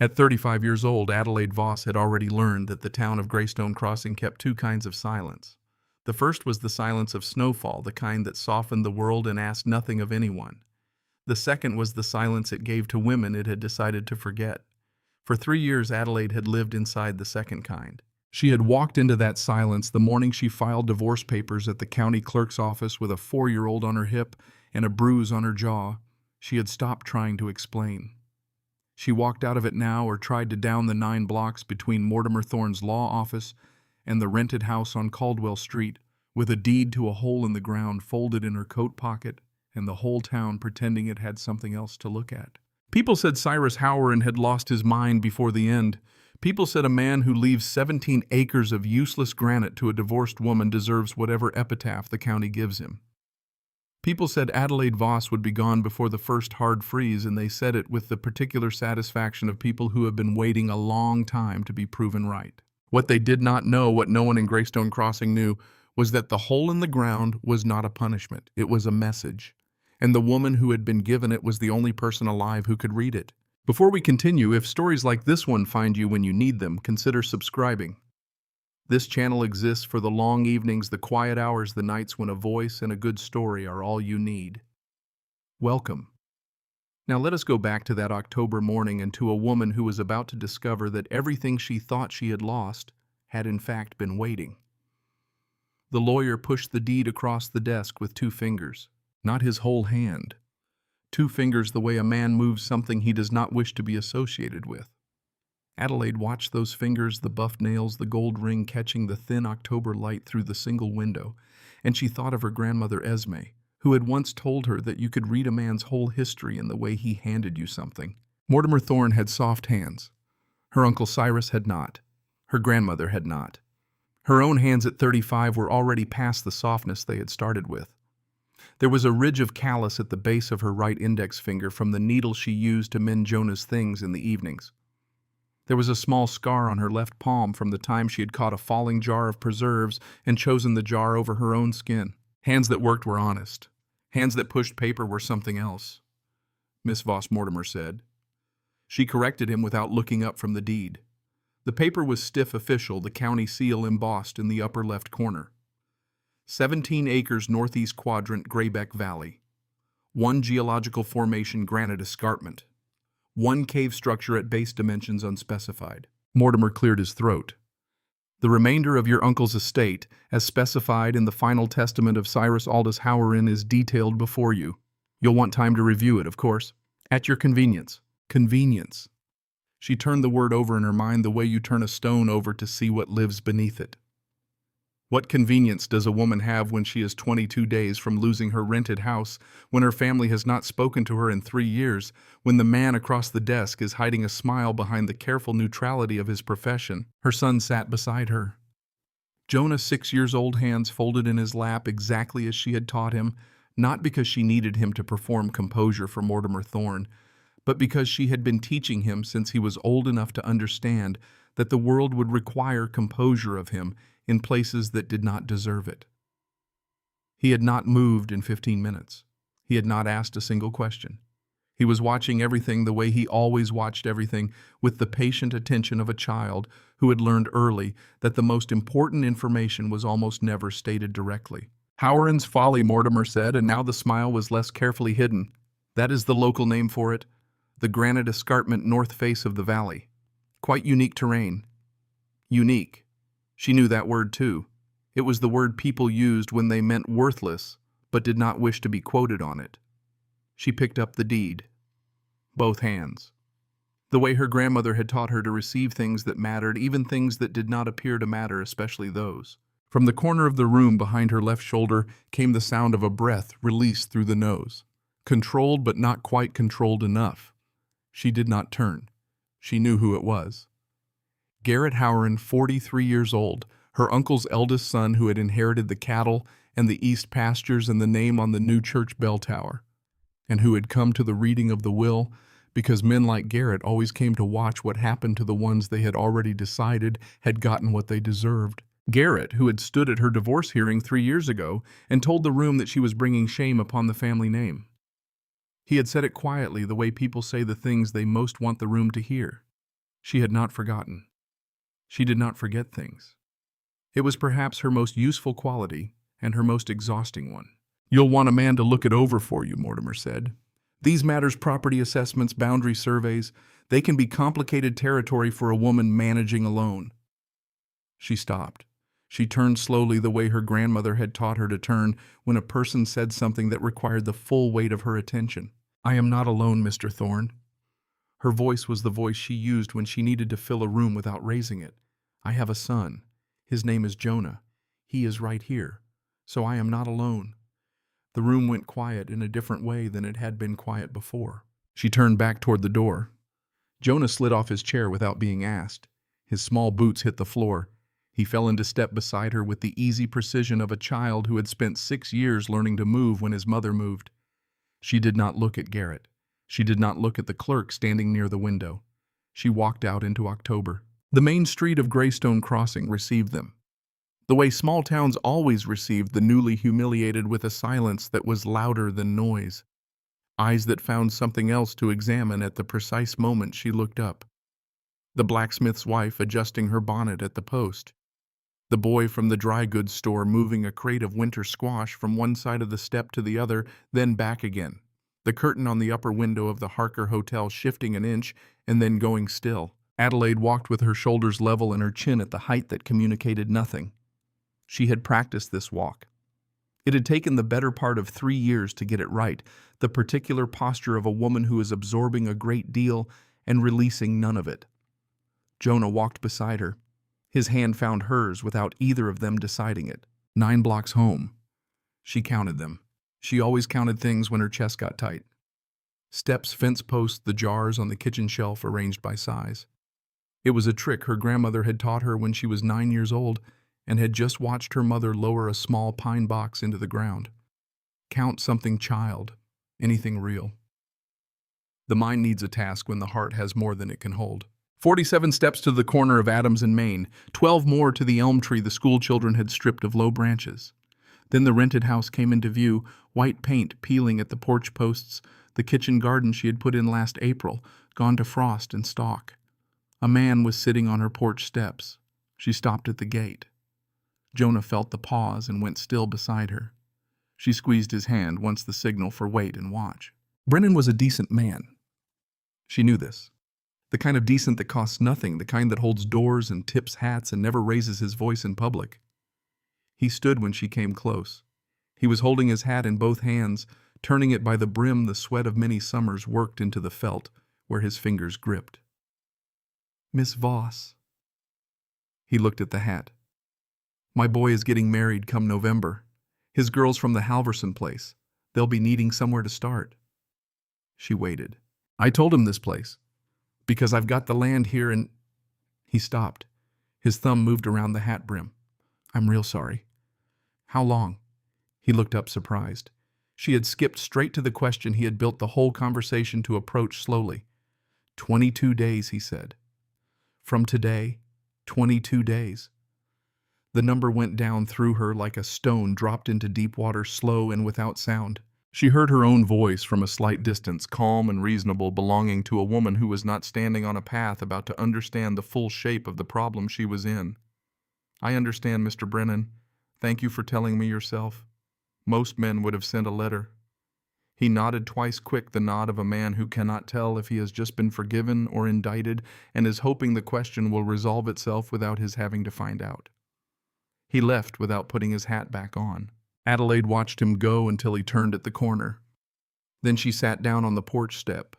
At 35 years old, Adelaide Voss had already learned that the town of Greystone Crossing kept two kinds of silence. The first was the silence of snowfall, the kind that softened the world and asked nothing of anyone. The second was the silence it gave to women it had decided to forget. For 3 years, Adelaide had lived inside the second kind. She had walked into that silence the morning she filed divorce papers at the county clerk's office with a 4-year-old on her hip and a bruise on her jaw. She had stopped trying to explain. She walked out of it now, or tried to down the 9 blocks between Mortimer Thorne's law office and the rented house on Caldwell Street, with a deed to a hole in the ground folded in her coat pocket, and the whole town pretending it had something else to look at. People said Cyrus Howerin had lost his mind before the end. People said a man who leaves 17 acres of useless granite to a divorced woman deserves whatever epitaph the county gives him. People said Adelaide Voss would be gone before the first hard freeze, and they said it with the particular satisfaction of people who have been waiting a long time to be proven right. What they did not know, what no one in Greystone Crossing knew, was that the hole in the ground was not a punishment. It was a message. And the woman who had been given it was the only person alive who could read it. Before we continue, if stories like this one find you when you need them, consider subscribing. This channel exists for the long evenings, the quiet hours, the nights when a voice and a good story are all you need. Welcome. Now let us go back to that October morning and to a woman who was about to discover that everything she thought she had lost had in fact been waiting. The lawyer pushed the deed across the desk with 2 fingers, not his whole hand. 2 fingers the way a man moves something he does not wish to be associated with. Adelaide watched those fingers, the buff nails, the gold ring catching the thin October light through the single window, and she thought of her grandmother Esme, who had once told her that you could read a man's whole history in the way he handed you something. Mortimer Thorne had soft hands. Her Uncle Cyrus had not. Her grandmother had not. Her own hands at 35 were already past the softness they had started with. There was a ridge of callus at the base of her right index finger from the needle she used to mend Jonah's things in the evenings. There was a small scar on her left palm from the time she had caught a falling jar of preserves and chosen the jar over her own skin. Hands that worked were honest. Hands that pushed paper were something else, Miss Voss Mortimer said. She corrected him without looking up from the deed. The paper was stiff official, the county seal embossed in the upper left corner. 17 acres northeast quadrant Graybeck Valley. 1 geological formation granite escarpment. 1 cave structure at base dimensions unspecified. Mortimer cleared his throat. The remainder of your uncle's estate, as specified in the final testament of Cyrus Aldous Howerin, is detailed before you. You'll want time to review it, of course. At your convenience. Convenience. She turned the word over in her mind the way you turn a stone over to see what lives beneath it. What convenience does a woman have when she is 22 days from losing her rented house, when her family has not spoken to her in 3 years, when the man across the desk is hiding a smile behind the careful neutrality of his profession? Her son sat beside her. Jonah, 6 years old, hands folded in his lap exactly as she had taught him, not because she needed him to perform composure for Mortimer Thorne, but because she had been teaching him since he was old enough to understand that the world would require composure of him in places that did not deserve it. He had not moved in 15 minutes. He had not asked a single question. He was watching everything the way he always watched everything, with the patient attention of a child who had learned early that the most important information was almost never stated directly. Howerin's Folly, Mortimer said, and now the smile was less carefully hidden. That is the local name for it. The granite escarpment north face of the valley. Quite unique terrain. Unique. She knew that word too. It was the word people used when they meant worthless, but did not wish to be quoted on it. She picked up the deed. Both hands. The way her grandmother had taught her to receive things that mattered, even things that did not appear to matter, especially those. From the corner of the room behind her left shoulder came the sound of a breath released through the nose. Controlled, but not quite controlled enough. She did not turn. She knew who it was. Garrett Howerin, 43 years old, her uncle's eldest son who had inherited the cattle and the east pastures and the name on the new church bell tower, and who had come to the reading of the will because men like Garrett always came to watch what happened to the ones they had already decided had gotten what they deserved. Garrett, who had stood at her divorce hearing 3 years ago and told the room that she was bringing shame upon the family name. He had said it quietly, the way people say the things they most want the room to hear. She had not forgotten. She did not forget things. It was perhaps her most useful quality and her most exhausting one. "You'll want a man to look it over for you," Mortimer said. "These matters, property assessments, boundary surveys, they can be complicated territory for a woman managing alone." She stopped. She turned slowly the way her grandmother had taught her to turn when a person said something that required the full weight of her attention. "I am not alone, Mr. Thorne." Her voice was the voice she used when she needed to fill a room without raising it. "I have a son. His name is Jonah. He is right here. So I am not alone." The room went quiet in a different way than it had been quiet before. She turned back toward the door. Jonah slid off his chair without being asked. His small boots hit the floor. He fell into step beside her with the easy precision of a child who had spent 6 years learning to move when his mother moved. She did not look at Garrett. She did not look at the clerk standing near the window. She walked out into October. The main street of Greystone Crossing received them, the way small towns always received the newly humiliated, with a silence that was louder than noise. Eyes that found something else to examine at the precise moment she looked up. The blacksmith's wife adjusting her bonnet at the post. The boy from the dry goods store moving a crate of winter squash from one side of the step to the other, then back again. The curtain on the upper window of the Harker Hotel shifting an inch and then going still. Adelaide walked with her shoulders level and her chin at the height that communicated nothing. She had practiced this walk. It had taken the better part of 3 years to get it right, the particular posture of a woman who is absorbing a great deal and releasing none of it. Jonah walked beside her. His hand found hers without either of them deciding it. 9 blocks home. She counted them. She always counted things when her chest got tight. Steps, fence posts, the jars on the kitchen shelf arranged by size. It was a trick her grandmother had taught her when she was 9 years old and had just watched her mother lower a small pine box into the ground. Count something, child. Anything real. The mind needs a task when the heart has more than it can hold. 47 steps to the corner of Adams and Main, 12 more to the elm tree the school children had stripped of low branches. Then the rented house came into view, white paint peeling at the porch posts, the kitchen garden she had put in last April, gone to frost and stalk. A man was sitting on her porch steps. She stopped at the gate. Jonah felt the pause and went still beside her. She squeezed his hand once the signal for wait and watch. Brennan was a decent man. She knew this. The kind of decent that costs nothing, the kind that holds doors and tips hats and never raises his voice in public. He stood when she came close. He was holding his hat in both hands, turning it by the brim. The sweat of many summers worked into the felt where his fingers gripped. "Miss Voss." He looked at the hat. "My boy is getting married come November. His girl's from the Halverson place. They'll be needing somewhere to start." She waited. "I told him this place, because I've got the land here and—" He stopped. His thumb moved around the hat brim. "I'm real sorry." "How long?" He looked up surprised. She had skipped straight to the question he had built the whole conversation to approach slowly. 22 days, he said. From today, 22 days. The number went down through her like a stone dropped into deep water, slow and without sound. She heard her own voice from a slight distance, calm and reasonable, belonging to a woman who was not standing on a path about to understand the full shape of the problem she was in. "I understand, Mr. Brennan. Thank you for telling me yourself. Most men would have sent a letter." He nodded twice, quick, the nod of a man who cannot tell if he has just been forgiven or indicted and is hoping the question will resolve itself without his having to find out. He left without putting his hat back on. Adelaide watched him go until he turned at the corner. Then she sat down on the porch step.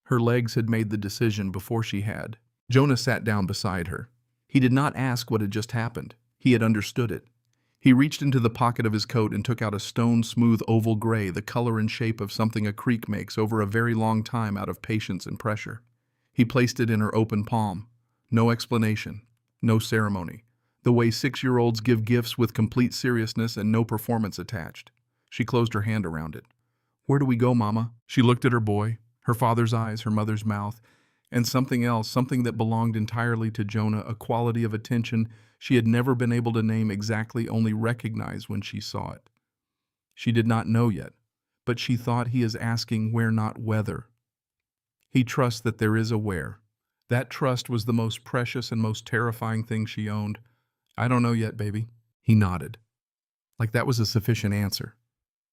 Her legs had made the decision before she had. Jonah sat down beside her. He did not ask what had just happened. He had understood it. He reached into the pocket of his coat and took out a stone-smooth oval gray, the color and shape of something a creek makes over a very long time out of patience and pressure. He placed it in her open palm. No explanation, no ceremony. The way 6-year-olds give gifts with complete seriousness and no performance attached. She closed her hand around it. "Where do we go, Mama?" She looked at her boy, her father's eyes, her mother's mouth, and something else, something that belonged entirely to Jonah, a quality of attention she had never been able to name exactly, only recognize when she saw it. She did not know yet, but she thought he is asking where, not whether. He trusts that there is a where, That trust was the most precious and most terrifying thing she owned. I don't know yet, baby. He nodded, like that was a sufficient answer.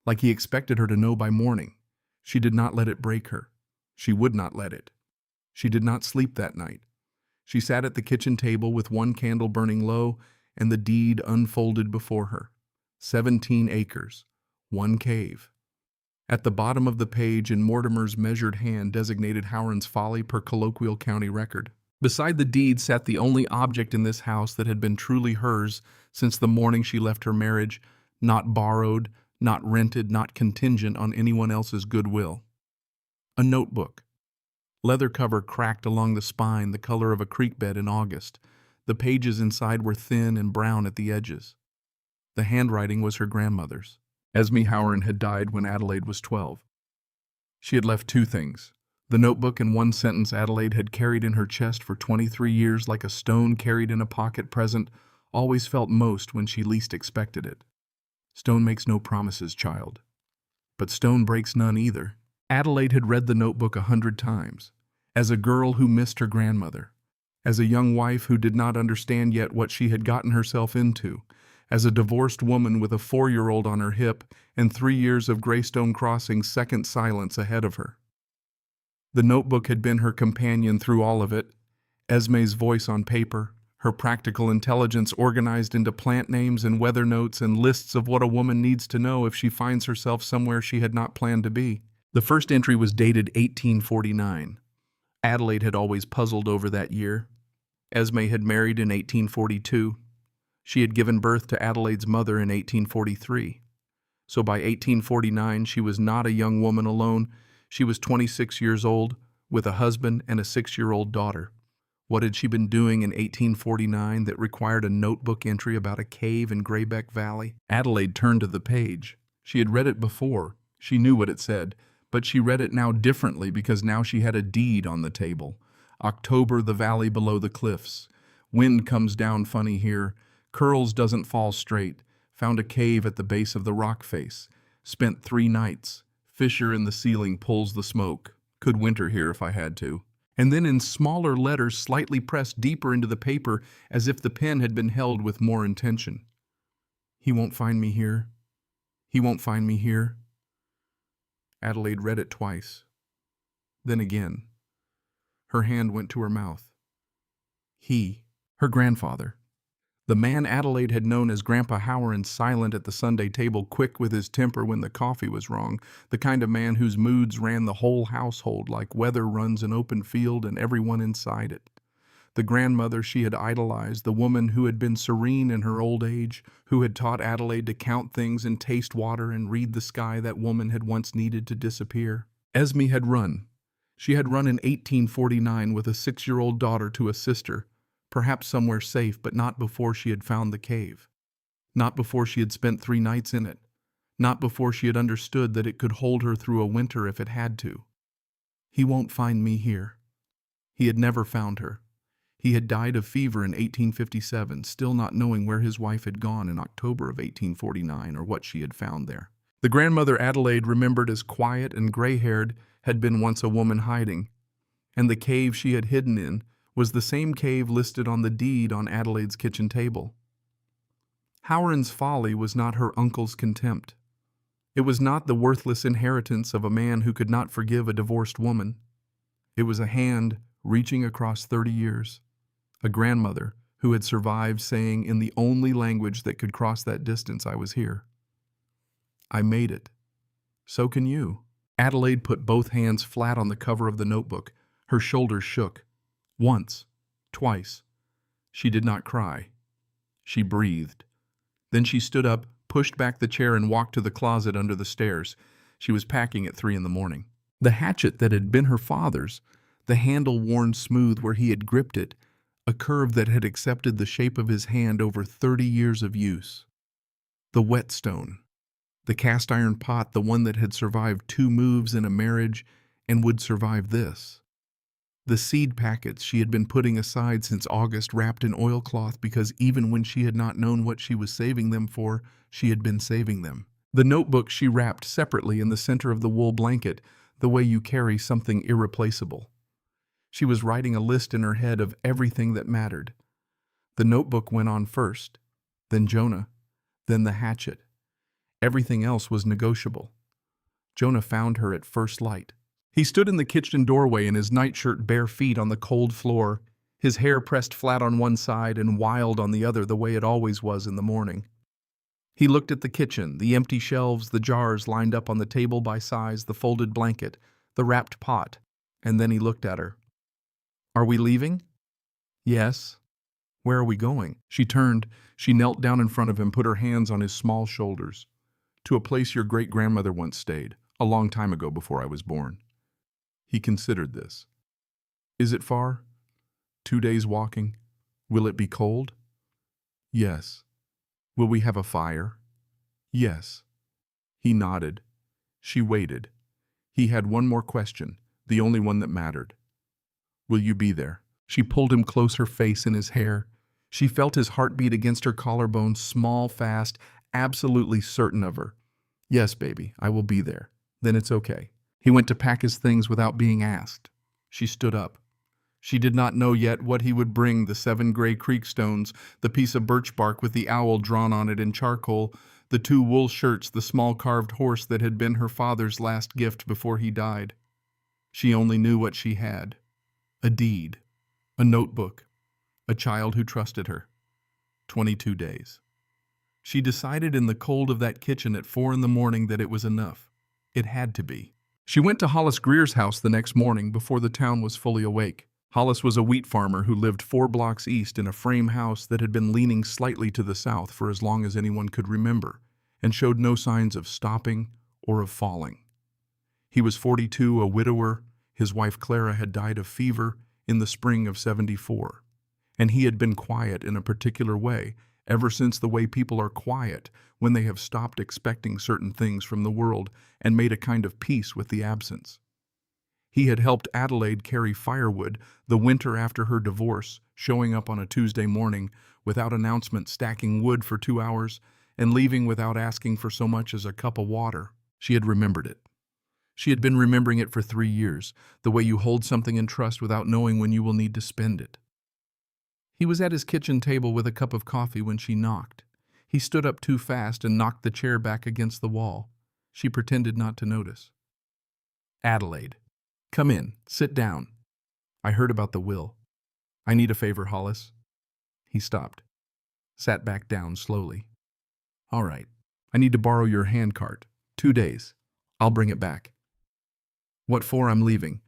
Like he expected her to know by morning. She did not let it break her. She would not let it. She did not sleep that night. She sat at the kitchen table with one candle burning low and the deed unfolded before her. 17 acres, one cave. At the bottom of the page, in Mortimer's measured hand, designated Howerin's Folly per colloquial county record. Beside the deed sat the only object in this house that had been truly hers since the morning she left her marriage, not borrowed, not rented, not contingent on anyone else's goodwill. A notebook. Leather cover cracked along the spine, the color of a creek bed in August. The pages inside were thin and brown at the edges. The handwriting was her grandmother's. Esme Howerin had died when Adelaide was 12. She had left two things. The notebook and one sentence Adelaide had carried in her chest for 23 years like a stone carried in a pocket present, always felt most when she least expected it. Stone makes no promises, child. But stone breaks none either. Adelaide had read the notebook 100 times. As a girl who missed her grandmother. As a young wife who did not understand yet what she had gotten herself into. As a divorced woman with a 4-year-old on her hip and 3 years of Greystone Crossing's second silence ahead of her. The notebook had been her companion through all of it. Esme's voice on paper, her practical intelligence organized into plant names and weather notes and lists of what a woman needs to know if she finds herself somewhere she had not planned to be. The first entry was dated 1849. Adelaide had always puzzled over that year. Esme had married in 1842. She had given birth to Adelaide's mother in 1843. So by 1849, she was not a young woman alone. She was 26 years old, with a husband and a 6-year-old daughter. What had she been doing in 1849 that required a notebook entry about a cave in Graybeck Valley? Adelaide turned to the page. She had read it before. She knew what it said, but she read it now differently because now she had a deed on the table. October, the valley below the cliffs. Wind comes down funny here. Curls doesn't fall straight. Found a cave at the base of the rock face. Spent 3 nights. Fissure in the ceiling pulls the smoke. Could winter here if I had to. And then in smaller letters slightly pressed deeper into the paper as if the pen had been held with more intention. He won't find me here. He won't find me here. Adelaide read it twice. Then again. Her hand went to her mouth. He, her grandfather. The man Adelaide had known as Grandpa Howerin, silent at the Sunday table, quick with his temper when the coffee was wrong, the kind of man whose moods ran the whole household like weather runs an open field and everyone inside it. The grandmother she had idolized, the woman who had been serene in her old age, who had taught Adelaide to count things and taste water and read the sky that woman had once needed to disappear. Esme had run. She had run in 1849 with a 6-year-old daughter to a sister, perhaps somewhere safe, but not before she had found the cave. Not before she had spent 3 nights in it. Not before she had understood that it could hold her through a winter if it had to. He won't find me here. He had never found her. He had died of fever in 1857, still not knowing where his wife had gone in October of 1849 or what she had found there. The grandmother Adelaide, remembered as quiet and gray-haired, had been once a woman hiding, and the cave she had hidden in was the same cave listed on the deed on Adelaide's kitchen table. Howerin's Folly was not her uncle's contempt. It was not the worthless inheritance of a man who could not forgive a divorced woman. It was a hand reaching across 30 years, a grandmother who had survived saying in the only language that could cross that distance, I was here. I made it. So can you. Adelaide put both hands flat on the cover of the notebook. Her shoulders shook. Once, twice. She did not cry. She breathed. Then she stood up, pushed back the chair, and walked to the closet under the stairs. She was packing at 3 a.m. The hatchet that had been her father's, the handle worn smooth where he had gripped it, a curve that had accepted the shape of his hand over 30 years of use. The whetstone. The cast iron pot, the one that had survived 2 moves in a marriage and would survive this. The seed packets she had been putting aside since August, wrapped in oilcloth because even when she had not known what she was saving them for, she had been saving them. The notebook she wrapped separately in the center of the wool blanket, the way you carry something irreplaceable. She was writing a list in her head of everything that mattered. The notebook went on first, then Jonah, then the hatchet. Everything else was negotiable. Jonah found her at first light. He stood in the kitchen doorway in his nightshirt, bare feet on the cold floor, his hair pressed flat on one side and wild on the other the way it always was in the morning. He looked at the kitchen, the empty shelves, the jars lined up on the table by size, the folded blanket, the wrapped pot, and then he looked at her. "Are we leaving?" "Yes." "Where are we going?" She turned. She knelt down in front of him, put her hands on his small shoulders. "To a place your great-grandmother once stayed, a long time ago before I was born." He considered this. "Is it far?" 2 days walking. "Will it be cold?" "Yes." "Will we have a fire?" "Yes." He nodded. She waited. He had one more question, the only one that mattered. "Will you be there?" She pulled him close, her face in his hair. She felt his heartbeat against her collarbone, small, fast, absolutely certain of her. "Yes, baby, I will be there." "Then it's okay." He went to pack his things without being asked. She stood up. She did not know yet what he would bring: the 7 gray creek stones, the piece of birch bark with the owl drawn on it in charcoal, the 2 wool shirts, the small carved horse that had been her father's last gift before he died. She only knew what she had: a deed, a notebook, a child who trusted her. 22 days. She decided in the cold of that kitchen at 4 in the morning that it was enough. It had to be. She went to Hollis Greer's house the next morning before the town was fully awake. Hollis was a wheat farmer who lived 4 blocks east in a frame house that had been leaning slightly to the south for as long as anyone could remember, and showed no signs of stopping or of falling. He was 42, a widower. His wife Clara had died of fever in the spring of '74, and he had been quiet in a particular way ever since, the way people are quiet when they have stopped expecting certain things from the world and made a kind of peace with the absence. He had helped Adelaide carry firewood the winter after her divorce, showing up on a Tuesday morning without announcement, stacking wood for 2 hours, and leaving without asking for so much as a cup of water. She had remembered it. She had been remembering it for 3 years, the way you hold something in trust without knowing when you will need to spend it. He was at his kitchen table with a cup of coffee when she knocked. He stood up too fast and knocked the chair back against the wall. She pretended not to notice. "Adelaide. Come in. Sit down. I heard about the will. I need a favor, Hollis." He stopped. Sat back down slowly. "All right. I need to borrow your handcart. 2 days. I'll bring it back." "What for? I'm leaving."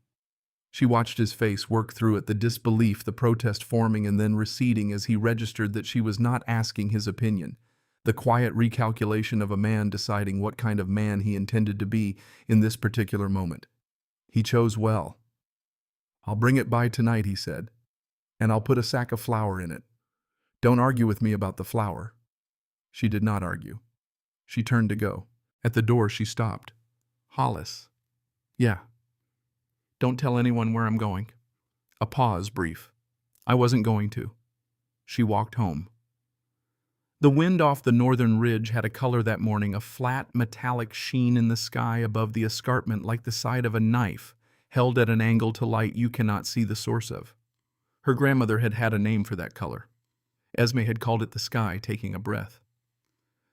She watched his face work through it, the disbelief, the protest forming and then receding as he registered that she was not asking his opinion. The quiet recalculation of a man deciding what kind of man he intended to be in this particular moment. He chose well. "I'll bring it by tonight," he said, "and I'll put a sack of flour in it. Don't argue with me about the flour." She did not argue. She turned to go. At the door she stopped. "Hollis." "Yeah." "Don't tell anyone where I'm going." A pause, brief. "I wasn't going to." She walked home. The wind off the northern ridge had a color that morning, a flat, metallic sheen in the sky above the escarpment, like the side of a knife, held at an angle to light you cannot see the source of. Her grandmother had had a name for that color. Esme had called it the sky taking a breath.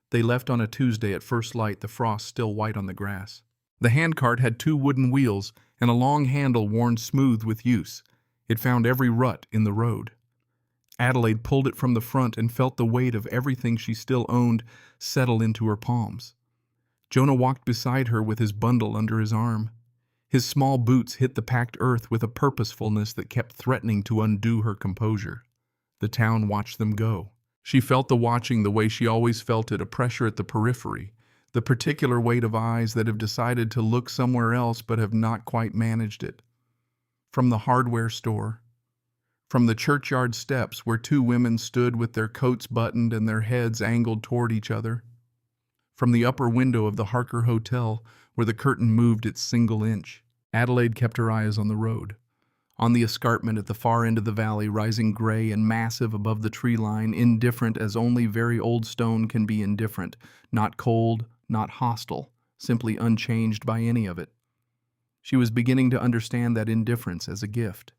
They left on a Tuesday at first light, the frost still white on the grass. The handcart had 2 wooden wheels and a long handle worn smooth with use. It found every rut in the road. Adelaide pulled it from the front and felt the weight of everything she still owned settle into her palms. Jonah walked beside her with his bundle under his arm. His small boots hit the packed earth with a purposefulness that kept threatening to undo her composure. The town watched them go. She felt the watching the way she always felt it, a pressure at the periphery, the particular weight of eyes that have decided to look somewhere else but have not quite managed it. From the hardware store, from the churchyard steps where 2 women stood with their coats buttoned and their heads angled toward each other, from the upper window of the Harker Hotel where the curtain moved its single inch, Adelaide kept her eyes on the road. On the escarpment at the far end of the valley, rising gray and massive above the tree line, indifferent as only very old stone can be indifferent, not cold, not hostile, simply unchanged by any of it. She was beginning to understand that indifference as a gift.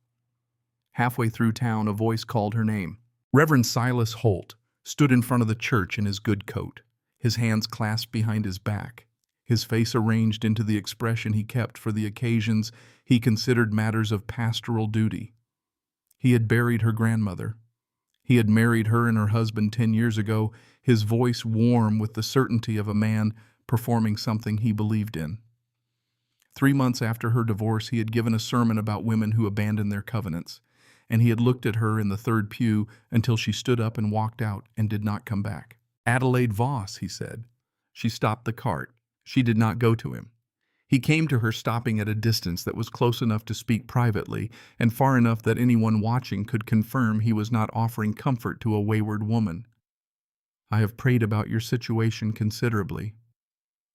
Halfway through town, a voice called her name. Reverend Silas Holt stood in front of the church in his good coat, his hands clasped behind his back, his face arranged into the expression he kept for the occasions he considered matters of pastoral duty. He had buried her grandmother. He had married her and her husband 10 years ago, his voice warm with the certainty of a man performing something he believed in. 3 months after her divorce, he had given a sermon about women who abandon their covenants, and he had looked at her in the third pew until she stood up and walked out and did not come back. "Adelaide Voss," he said. She stopped the cart. She did not go to him. He came to her, stopping at a distance that was close enough to speak privately and far enough that anyone watching could confirm he was not offering comfort to a wayward woman. "I have prayed about your situation considerably."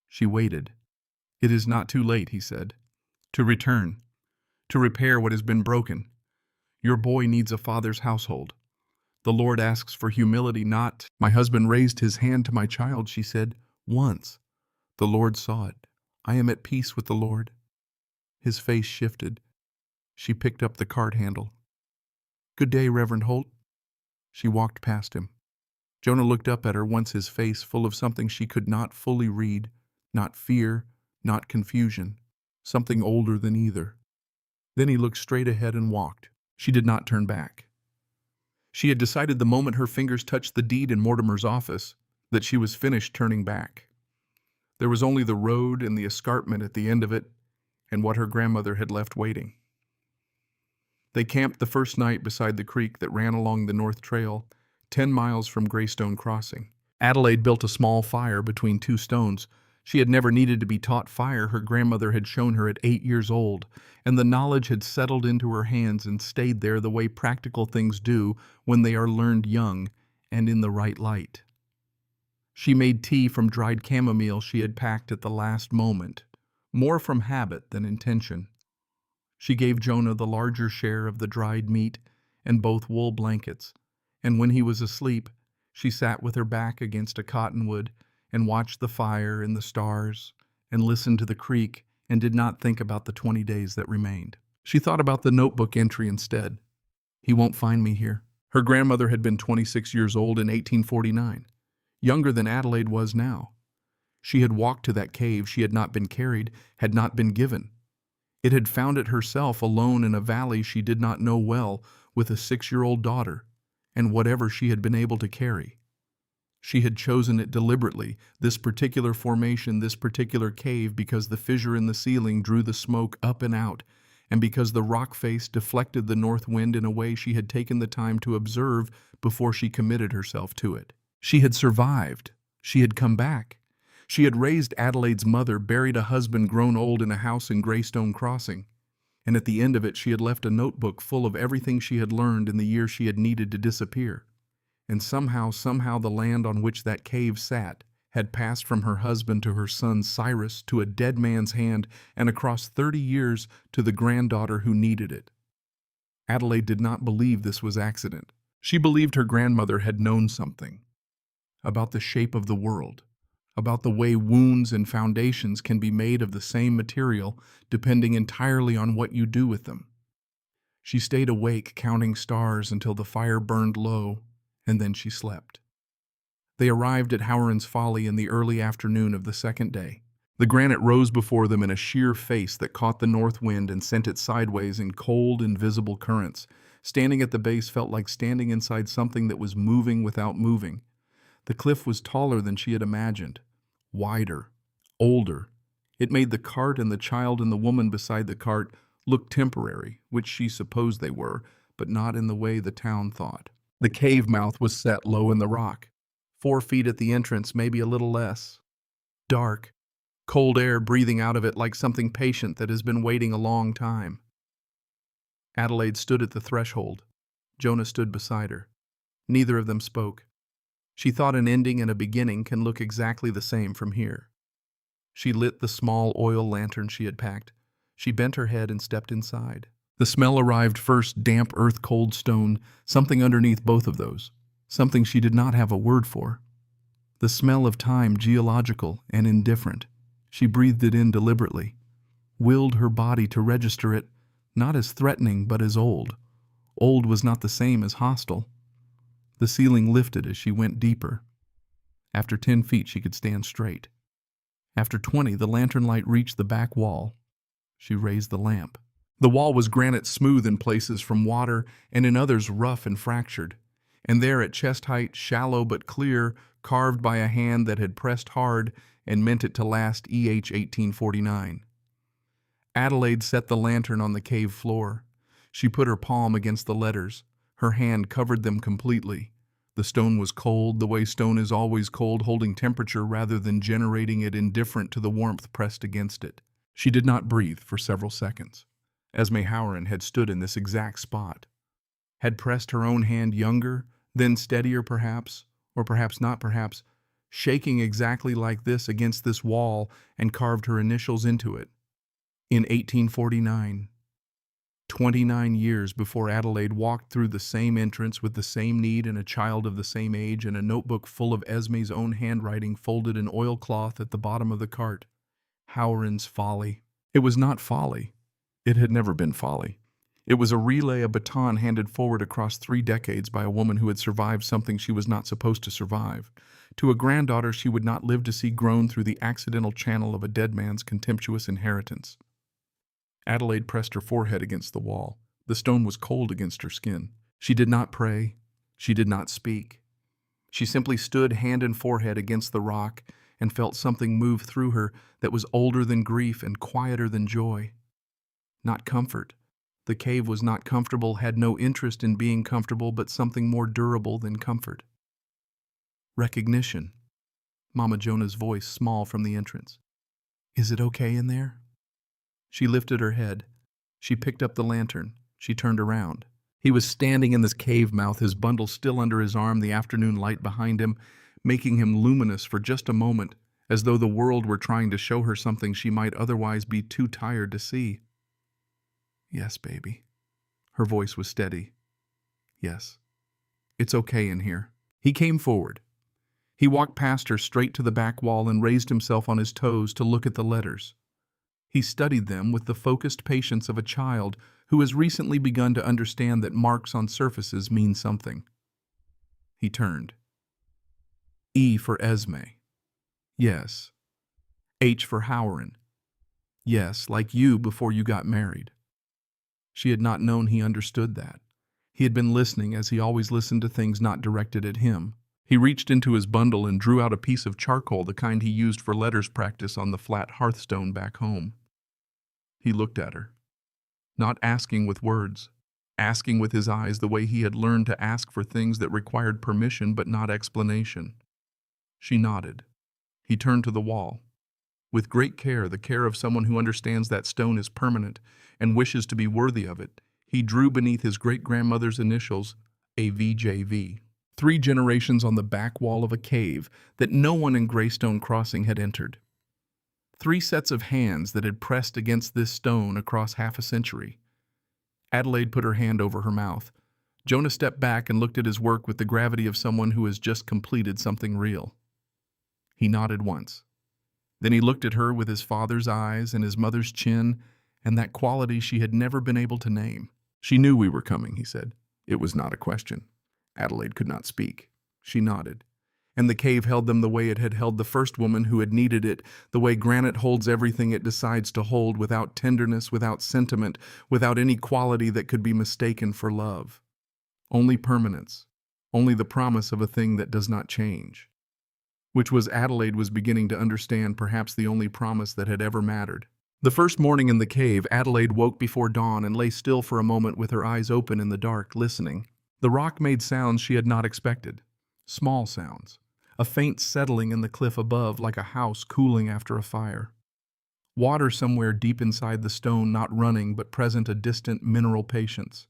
She waited. "It is not too late," he said, "to return, to repair what has been broken. Your boy needs a father's household. The Lord asks for humility, not—" "My husband raised his hand to my child," she said, "once. The Lord saw it. I am at peace with the Lord." His face shifted. She picked up the cart handle. "Good day, Reverend Holt." She walked past him. Jonah looked up at her, once his face full of something she could not fully read, not fear, not confusion, something older than either. Then he looked straight ahead and walked. She did not turn back. She had decided the moment her fingers touched the deed in Mortimer's office that she was finished turning back. There was only the road and the escarpment at the end of it, and what her grandmother had left waiting. They camped the first night beside the creek that ran along the North Trail, 10 miles from Greystone Crossing. Adelaide built a small fire between 2 stones. She had never needed to be taught fire. Her grandmother had shown her at 8 years old, and the knowledge had settled into her hands and stayed there the way practical things do when they are learned young and in the right light. She made tea from dried chamomile she had packed at the last moment, more from habit than intention. She gave Jonah the larger share of the dried meat and both wool blankets, and when he was asleep, she sat with her back against a cottonwood and watched the fire and the stars and listened to the creek and did not think about the 20 days that remained. She thought about the notebook entry instead. "He won't find me here." Her grandmother had been 26 years old in 1849. Younger than Adelaide was now. She had walked to that cave. She had not been carried, had not been given. It had found it herself, alone in a valley she did not know well, with a 6-year-old daughter, and whatever she had been able to carry. She had chosen it deliberately, this particular formation, this particular cave, because the fissure in the ceiling drew the smoke up and out, and because the rock face deflected the north wind in a way she had taken the time to observe before she committed herself to it. She had survived. She had come back. She had raised Adelaide's mother, buried a husband grown old in a house in Greystone Crossing, and at the end of it she had left a notebook full of everything she had learned in the year she had needed to disappear. And somehow the land on which that cave sat had passed from her husband to her son Cyrus to a dead man's hand and across 30 years to the granddaughter who needed it. Adelaide did not believe this was accident. She believed her grandmother had known something about the shape of the world, about the way wounds and foundations can be made of the same material depending entirely on what you do with them. She stayed awake counting stars until the fire burned low, and then she slept. They arrived at Howerin's Folly in the early afternoon of the second day. The granite rose before them in a sheer face that caught the north wind and sent it sideways in cold, invisible currents. Standing at the base felt like standing inside something that was moving without moving. The cliff was taller than she had imagined, wider, older. It made the cart and the child and the woman beside the cart look temporary, which she supposed they were, but not in the way the town thought. The cave mouth was set low in the rock, 4 feet at the entrance, maybe a little less. Dark, cold air breathing out of it like something patient that has been waiting a long time. Adelaide stood at the threshold. Jonah stood beside her. Neither of them spoke. She thought an ending and a beginning can look exactly the same from here. She lit the small oil lantern she had packed. She bent her head and stepped inside. The smell arrived first, damp earth-cold stone, something underneath both of those, something she did not have a word for. The smell of time, geological and indifferent. She breathed it in deliberately, willed her body to register it, not as threatening but as old Old was not the same as hostile. The ceiling lifted as she went deeper. After 10 feet, she could stand straight. After 20, the lantern light reached the back wall. She raised the lamp. The wall was granite, smooth in places from water and in others rough and fractured. And there at chest height, shallow but clear, carved by a hand that had pressed hard and meant it to last EH 1849. Adelaide set the lantern on the cave floor. She put her palm against the letters. Her hand covered them completely. The stone was cold, the way stone is always cold, holding temperature rather than generating it, indifferent to the warmth pressed against it. She did not breathe for several seconds. Esme Howerin had stood in this exact spot, had pressed her own hand younger, then steadier perhaps, or perhaps not perhaps, shaking exactly like this against this wall, and carved her initials into it. In 1849, 29 years before Adelaide walked through the same entrance with the same need and a child of the same age and a notebook full of Esme's own handwriting folded in oilcloth at the bottom of the cart. Howerin's Folly. It was not folly. It had never been folly. It was a relay, a baton handed forward across 3 decades by a woman who had survived something she was not supposed to survive, to a granddaughter she would not live to see grown through the accidental channel of a dead man's contemptuous inheritance. Adelaide pressed her forehead against the wall. The stone was cold against her skin. She did not pray. She did not speak. She simply stood, hand and forehead against the rock, and felt something move through her that was older than grief and quieter than joy. Not comfort. The cave was not comfortable, had no interest in being comfortable, but something more durable than comfort. Recognition. Mama Jonah's voice, small from the entrance. "Is it okay in there?" She lifted her head. She picked up the lantern. She turned around. He was standing in this cave mouth, his bundle still under his arm, the afternoon light behind him, making him luminous for just a moment, as though the world were trying to show her something she might otherwise be too tired to see. "Yes, baby." Her voice was steady. "Yes. It's okay in here." He came forward. He walked past her straight to the back wall and raised himself on his toes to look at the letters. He studied them with the focused patience of a child who has recently begun to understand that marks on surfaces mean something. He turned. E for Esme. Yes. H for Howerin. Yes, like you before you got married. She had not known he understood that. He had been listening as he always listened to things not directed at him. He reached into his bundle and drew out a piece of charcoal, the kind he used for letters practice on the flat hearthstone back home. He looked at her, not asking with words, asking with his eyes the way he had learned to ask for things that required permission but not explanation. She nodded. He turned to the wall. With great care, the care of someone who understands that stone is permanent and wishes to be worthy of it, he drew beneath his great-grandmother's initials a VJV. 3 generations on the back wall of a cave that no one in Greystone Crossing had entered. 3 sets of hands that had pressed against this stone across half a century. Adelaide put her hand over her mouth. Jonah stepped back and looked at his work with the gravity of someone who has just completed something real. He nodded once. Then he looked at her with his father's eyes and his mother's chin, and that quality she had never been able to name. "She knew we were coming," he said. It was not a question. Adelaide could not speak. She nodded. And the cave held them the way it had held the first woman who had needed it, the way granite holds everything it decides to hold, without tenderness, without sentiment, without any quality that could be mistaken for love. Only permanence, only the promise of a thing that does not change. Which was, Adelaide was beginning to understand, perhaps the only promise that had ever mattered. The first morning in the cave, Adelaide woke before dawn and lay still for a moment with her eyes open in the dark, listening. The rock made sounds she had not expected. Small sounds. A faint settling in the cliff above, like a house cooling after a fire. Water somewhere deep inside the stone, not running but present, a distant mineral patience.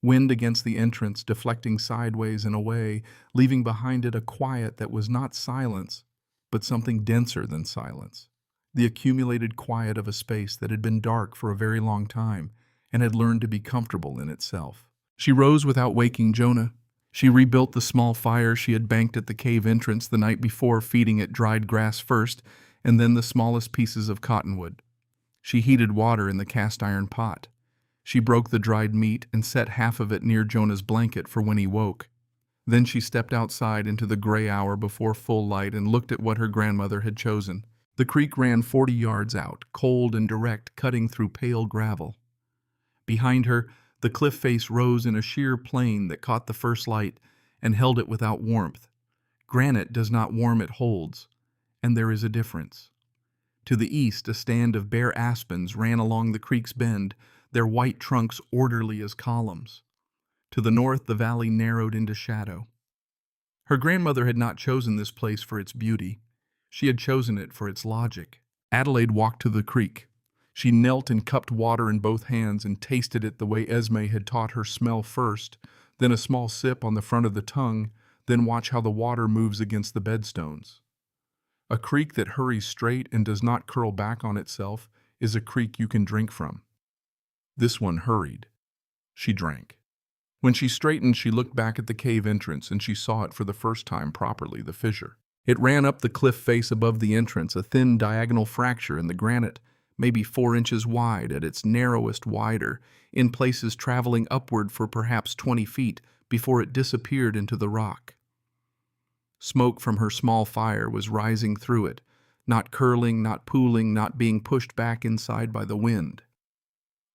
Wind against the entrance, deflecting sideways and away, leaving behind it a quiet that was not silence, but something denser than silence. The accumulated quiet of a space that had been dark for a very long time and had learned to be comfortable in itself. She rose without waking Jonah. She rebuilt the small fire she had banked at the cave entrance the night before, feeding it dried grass first, and then the smallest pieces of cottonwood. She heated water in the cast-iron pot. She broke the dried meat and set half of it near Jonah's blanket for when he woke. Then she stepped outside into the gray hour before full light and looked at what her grandmother had chosen. The creek ran 40 yards out, cold and direct, cutting through pale gravel. Behind her, the cliff face rose in a sheer plain that caught the first light and held it without warmth. Granite does not warm, it holds, and there is a difference. To the east, a stand of bare aspens ran along the creek's bend, their white trunks orderly as columns. To the north, the valley narrowed into shadow. Her grandmother had not chosen this place for its beauty. She had chosen it for its logic. Adelaide walked to the creek. She knelt and cupped water in both hands and tasted it the way Esme had taught her: smell first, then a small sip on the front of the tongue, then watch how the water moves against the bedstones. A creek that hurries straight and does not curl back on itself is a creek you can drink from. This one hurried. She drank. When she straightened, she looked back at the cave entrance and she saw it for the first time properly, the fissure. It ran up the cliff face above the entrance, a thin diagonal fracture in the granite, maybe 4 inches wide, at its narrowest wider, in places traveling upward for perhaps 20 feet before it disappeared into the rock. Smoke from her small fire was rising through it, not curling, not pooling, not being pushed back inside by the wind.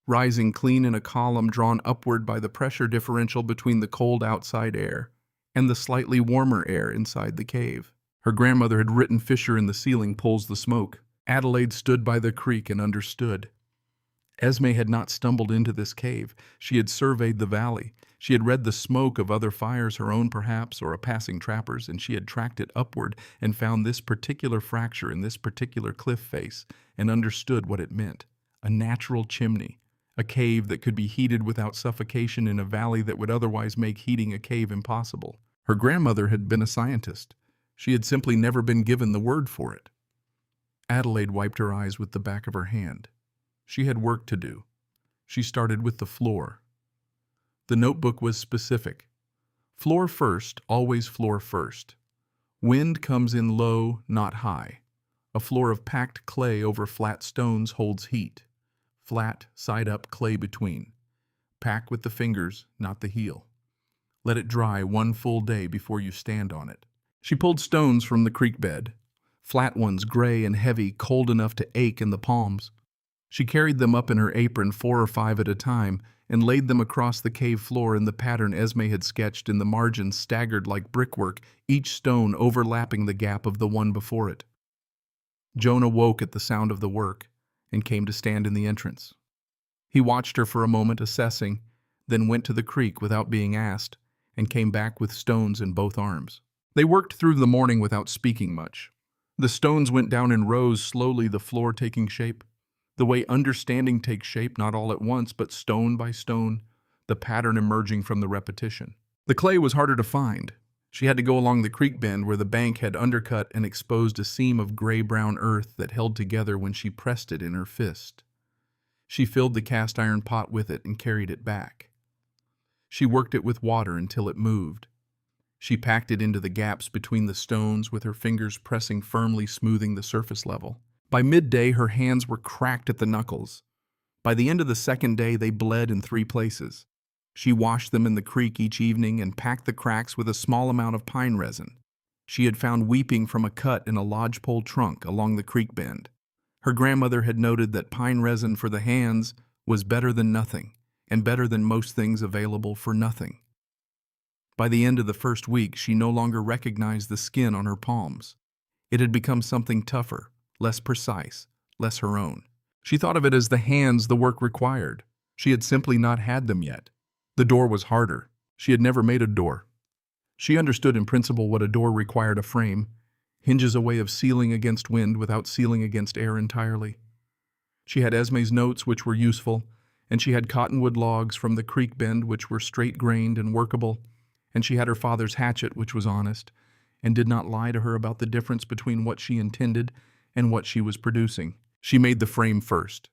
Rising clean in a column drawn upward by the pressure differential between the cold outside air and the slightly warmer air inside the cave. Her grandmother had written "Fissure in the ceiling pulls the smoke." Adelaide stood by the creek and understood. Esme had not stumbled into this cave. She had surveyed the valley. She had read the smoke of other fires, her own perhaps, or a passing trapper's, and she had tracked it upward and found this particular fracture in this particular cliff face and understood what it meant. A natural chimney. A cave that could be heated without suffocation in a valley that would otherwise make heating a cave impossible. Her grandmother had been a scientist. She had simply never been given the word for it. Adelaide wiped her eyes with the back of her hand. She had work to do. She started with the floor. The notebook was specific. Floor first, always floor first. Wind comes in low, not high. A floor of packed clay over flat stones holds heat. Flat, side-up clay between. Pack with the fingers, not the heel. Let it dry 1 full day before you stand on it. She pulled stones from the creek bed. Flat ones, gray and heavy, cold enough to ache in the palms. She carried them up in her apron 4 or 5 at a time and laid them across the cave floor in the pattern Esme had sketched in the margins, staggered like brickwork, each stone overlapping the gap of the one before it. Jonah woke at the sound of the work and came to stand in the entrance. He watched her for a moment, assessing, then went to the creek without being asked and came back with stones in both arms. They worked through the morning without speaking much. The stones went down in rows, slowly, the floor taking shape. The way understanding takes shape, not all at once, but stone by stone, the pattern emerging from the repetition. The clay was harder to find. She had to go along the creek bend where the bank had undercut and exposed a seam of gray-brown earth that held together when she pressed it in her fist. She filled the cast iron pot with it and carried it back. She worked it with water until it moved. She packed it into the gaps between the stones with her fingers pressing firmly, smoothing the surface level. By midday, her hands were cracked at the knuckles. By the end of the second day, they bled in 3 places. She washed them in the creek each evening and packed the cracks with a small amount of pine resin. She had found weeping from a cut in a lodgepole trunk along the creek bend. Her grandmother had noted that pine resin for the hands was better than nothing, and better than most things available for nothing. By the end of the first week, she no longer recognized the skin on her palms. It had become something tougher, less precise, less her own. She thought of it as the hands the work required. She had simply not had them yet. The door was harder. She had never made a door. She understood in principle what a door required: a frame, hinges, a way of sealing against wind without sealing against air entirely. She had Esme's notes, which were useful, and she had cottonwood logs from the creek bend, which were straight-grained and workable, and she had her father's hatchet, which was honest, and did not lie to her about the difference between what she intended and what she was producing. She made the frame first.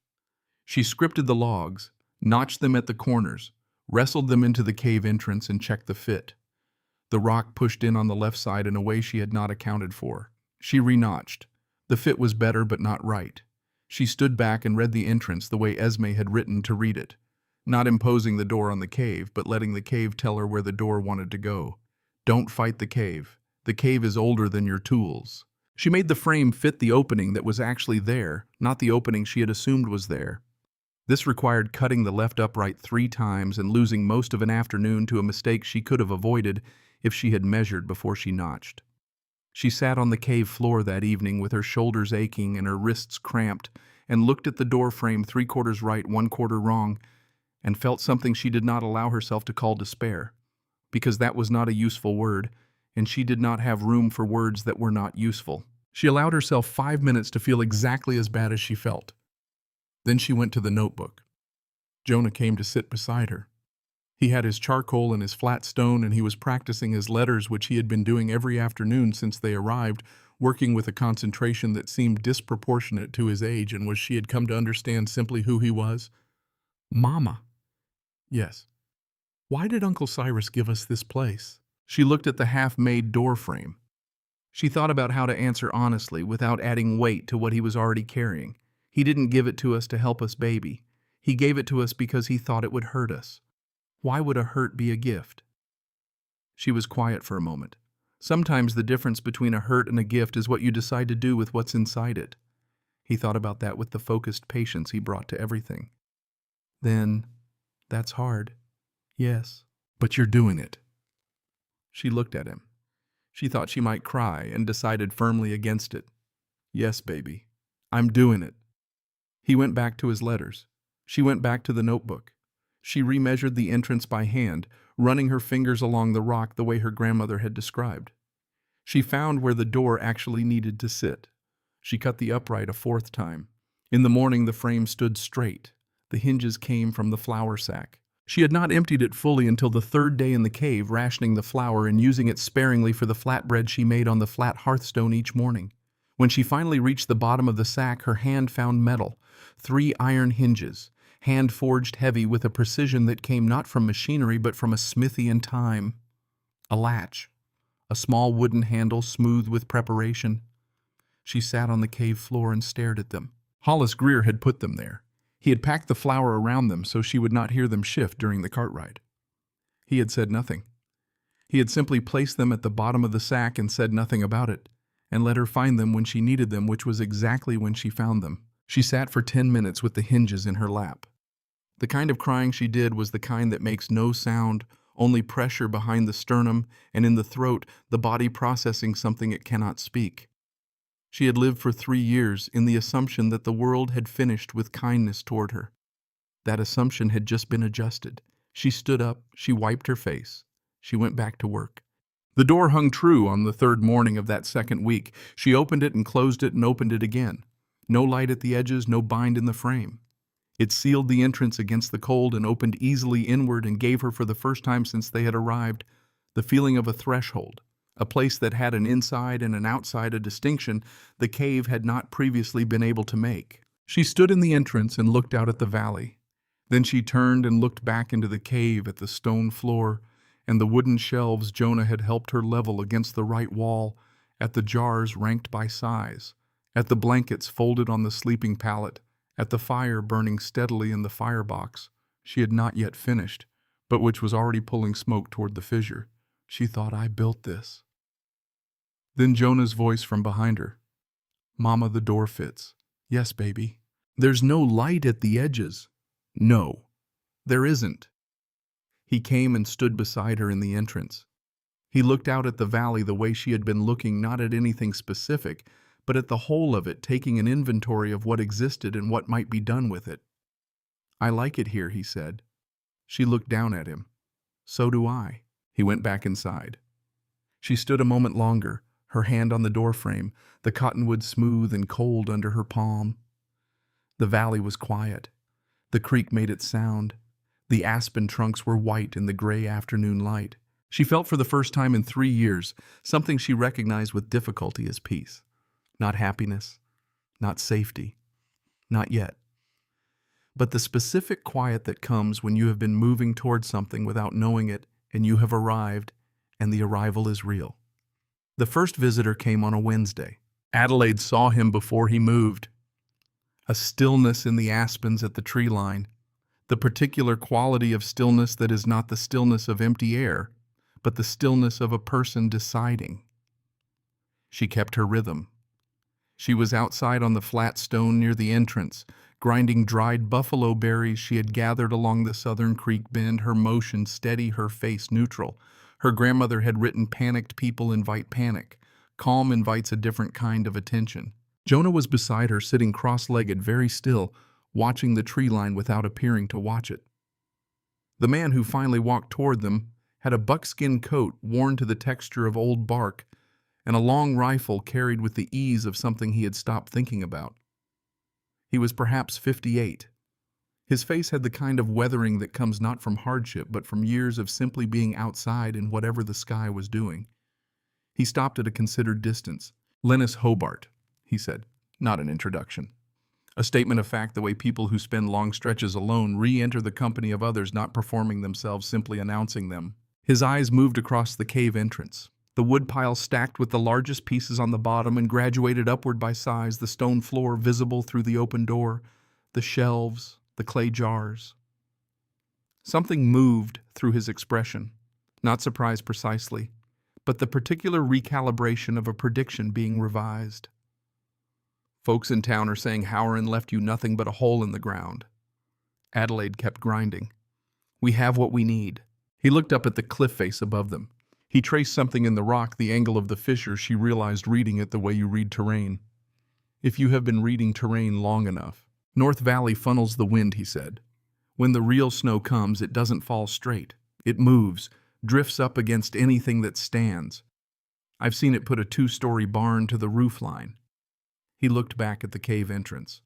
She scripted the logs, notched them at the corners, wrestled them into the cave entrance, and checked the fit. The rock pushed in on the left side in a way she had not accounted for. She re-notched. The fit was better, but not right. She stood back and read the entrance the way Esme had written to read it. not imposing the door on the cave, but letting the cave tell her where the door wanted to go. Don't fight the cave. The cave is older than your tools. She made the frame fit the opening that was actually there, not the opening she had assumed was there. This required cutting the left upright 3 times and losing most of an afternoon to a mistake she could have avoided if she had measured before she notched. She sat on the cave floor that evening with her shoulders aching and her wrists cramped and looked at the door frame 3/4 right, 1/4 wrong, and felt something she did not allow herself to call despair, because that was not a useful word, and she did not have room for words that were not useful. She allowed herself 5 minutes to feel exactly as bad as she felt. Then she went to the notebook. Jonah came to sit beside her. He had his charcoal and his flat stone, and he was practicing his letters, which he had been doing every afternoon since they arrived, working with a concentration that seemed disproportionate to his age and was she had come to understand simply who he was. Mama. Yes. Why did Uncle Cyrus give us this place? She looked at the half-made door frame. She thought about how to answer honestly without adding weight to what he was already carrying. He didn't give it to us to help us baby. He gave it to us because he thought it would hurt us. Why would a hurt be a gift? She was quiet for a moment. Sometimes the difference between a hurt and a gift is what you decide to do with what's inside it. He thought about that with the focused patience he brought to everything. Then, that's hard. Yes, but you're doing it. She looked at him. She thought she might cry and decided firmly against it. Yes, baby, I'm doing it. He went back to his letters. She went back to the notebook. She remeasured the entrance by hand, running her fingers along the rock the way her grandmother had described. She found where the door actually needed to sit. She cut the upright a 4th time. In the morning the frame stood straight. The hinges came from the flour sack. She had not emptied it fully until the 3rd day in the cave, rationing the flour and using it sparingly for the flatbread she made on the flat hearthstone each morning. When she finally reached the bottom of the sack, her hand found metal, 3 iron hinges, hand-forged heavy with a precision that came not from machinery but from a smithy and time. A latch, a small wooden handle smooth with preparation. She sat on the cave floor and stared at them. Hollis Greer had put them there. He had packed the flour around them so she would not hear them shift during the cart ride. He had said nothing. He had simply placed them at the bottom of the sack and said nothing about it, and let her find them when she needed them, which was exactly when she found them. She sat for 10 minutes with the hinges in her lap. The kind of crying she did was the kind that makes no sound, only pressure behind the sternum and in the throat, the body processing something it cannot speak. She had lived for 3 years in the assumption that the world had finished with kindness toward her. That assumption had just been adjusted. She stood up, she wiped her face. She went back to work. The door hung true on the 3rd morning of that 2nd week. She opened it and closed it and opened it again. No light at the edges, no bind in the frame. It sealed the entrance against the cold and opened easily inward and gave her, for the first time since they had arrived, the feeling of a threshold, a place that had an inside and an outside, a distinction the cave had not previously been able to make. She stood in the entrance and looked out at the valley. Then she turned and looked back into the cave at the stone floor and the wooden shelves Jonah had helped her level against the right wall, at the jars ranked by size, at the blankets folded on the sleeping pallet, at the fire burning steadily in the firebox she had not yet finished, but which was already pulling smoke toward the fissure. She thought, I built this. Then Jonah's voice from behind her. Mama, the door fits. Yes, baby. There's no light at the edges. No, there isn't. He came and stood beside her in the entrance. He looked out at the valley the way she had been looking, not at anything specific, but at the whole of it, taking an inventory of what existed and what might be done with it. I like it here, he said. She looked down at him. So do I. He went back inside. She stood a moment longer, her hand on the doorframe, the cottonwood smooth and cold under her palm. The valley was quiet. The creek made its sound. The aspen trunks were white in the gray afternoon light. She felt for the first time in 3 years something she recognized with difficulty as peace. Not happiness, not safety, not yet. But the specific quiet that comes when you have been moving towards something without knowing it, and you have arrived, and the arrival is real. The first visitor came on a Wednesday. Adelaide saw him before he moved. A stillness in the aspens at the tree line. the particular quality of stillness that is not the stillness of empty air, but the stillness of a person deciding. She kept her rhythm. She was outside on the flat stone near the entrance, grinding dried buffalo berries she had gathered along the southern creek bend, her motion steady, her face neutral. Her grandmother had written, "Panicked people invite panic. Calm invites a different kind of attention." Jonah was beside her, sitting cross-legged, very still, watching the tree line without appearing to watch it. The man who finally walked toward them had a buckskin coat worn to the texture of old bark and a long rifle carried with the ease of something he had stopped thinking about. He was perhaps 58. His face had the kind of weathering that comes not from hardship but from years of simply being outside in whatever the sky was doing. He stopped at a considered distance. "Lennis Hobart," he said, not an introduction. A statement of fact, the way people who spend long stretches alone re-enter the company of others, not performing themselves, simply announcing them. His eyes moved across the cave entrance. The woodpile stacked with the largest pieces on the bottom and graduated upward by size, the stone floor visible through the open door, the shelves, the clay jars. Something moved through his expression, not surprise precisely, but the particular recalibration of a prediction being revised. "Folks in town are saying Howerin left you nothing but a hole in the ground." Adelaide kept grinding. "We have what we need." He looked up at the cliff face above them. He traced something in the rock, the angle of the fissure. She realized, reading it the way you read terrain. If you have been reading terrain long enough. "North Valley funnels the wind," he said. "When the real snow comes, it doesn't fall straight. It moves, drifts up against anything that stands. I've seen it put a 2-story barn to the roof line." He looked back at the cave entrance.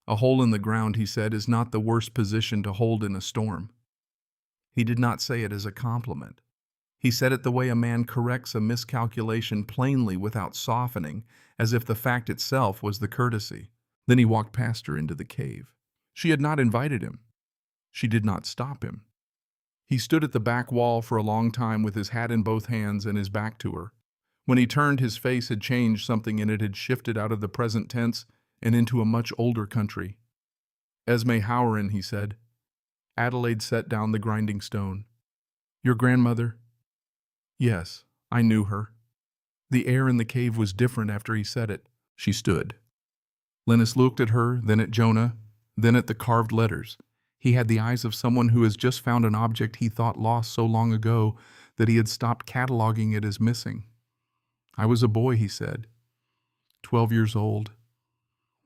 "A hole in the ground," he said, "is not the worst position to hold in a storm." He did not say it as a compliment. He said it the way a man corrects a miscalculation, plainly, without softening, as if the fact itself was the courtesy. Then he walked past her into the cave. She had not invited him. She did not stop him. He stood at the back wall for a long time with his hat in both hands and his back to her. When he turned, his face had changed. Something in it had shifted out of the present tense and into a much older country. "Esme Howerin," he said. Adelaide set down the grinding stone. "Your grandmother?" "Yes, I knew her." The air in the cave was different after he said it. She stood. Lennis looked at her, then at Jonah, then at the carved letters. He had the eyes of someone who has just found an object he thought lost so long ago that he had stopped cataloging it as missing. "I was a boy," he said. 12 years old.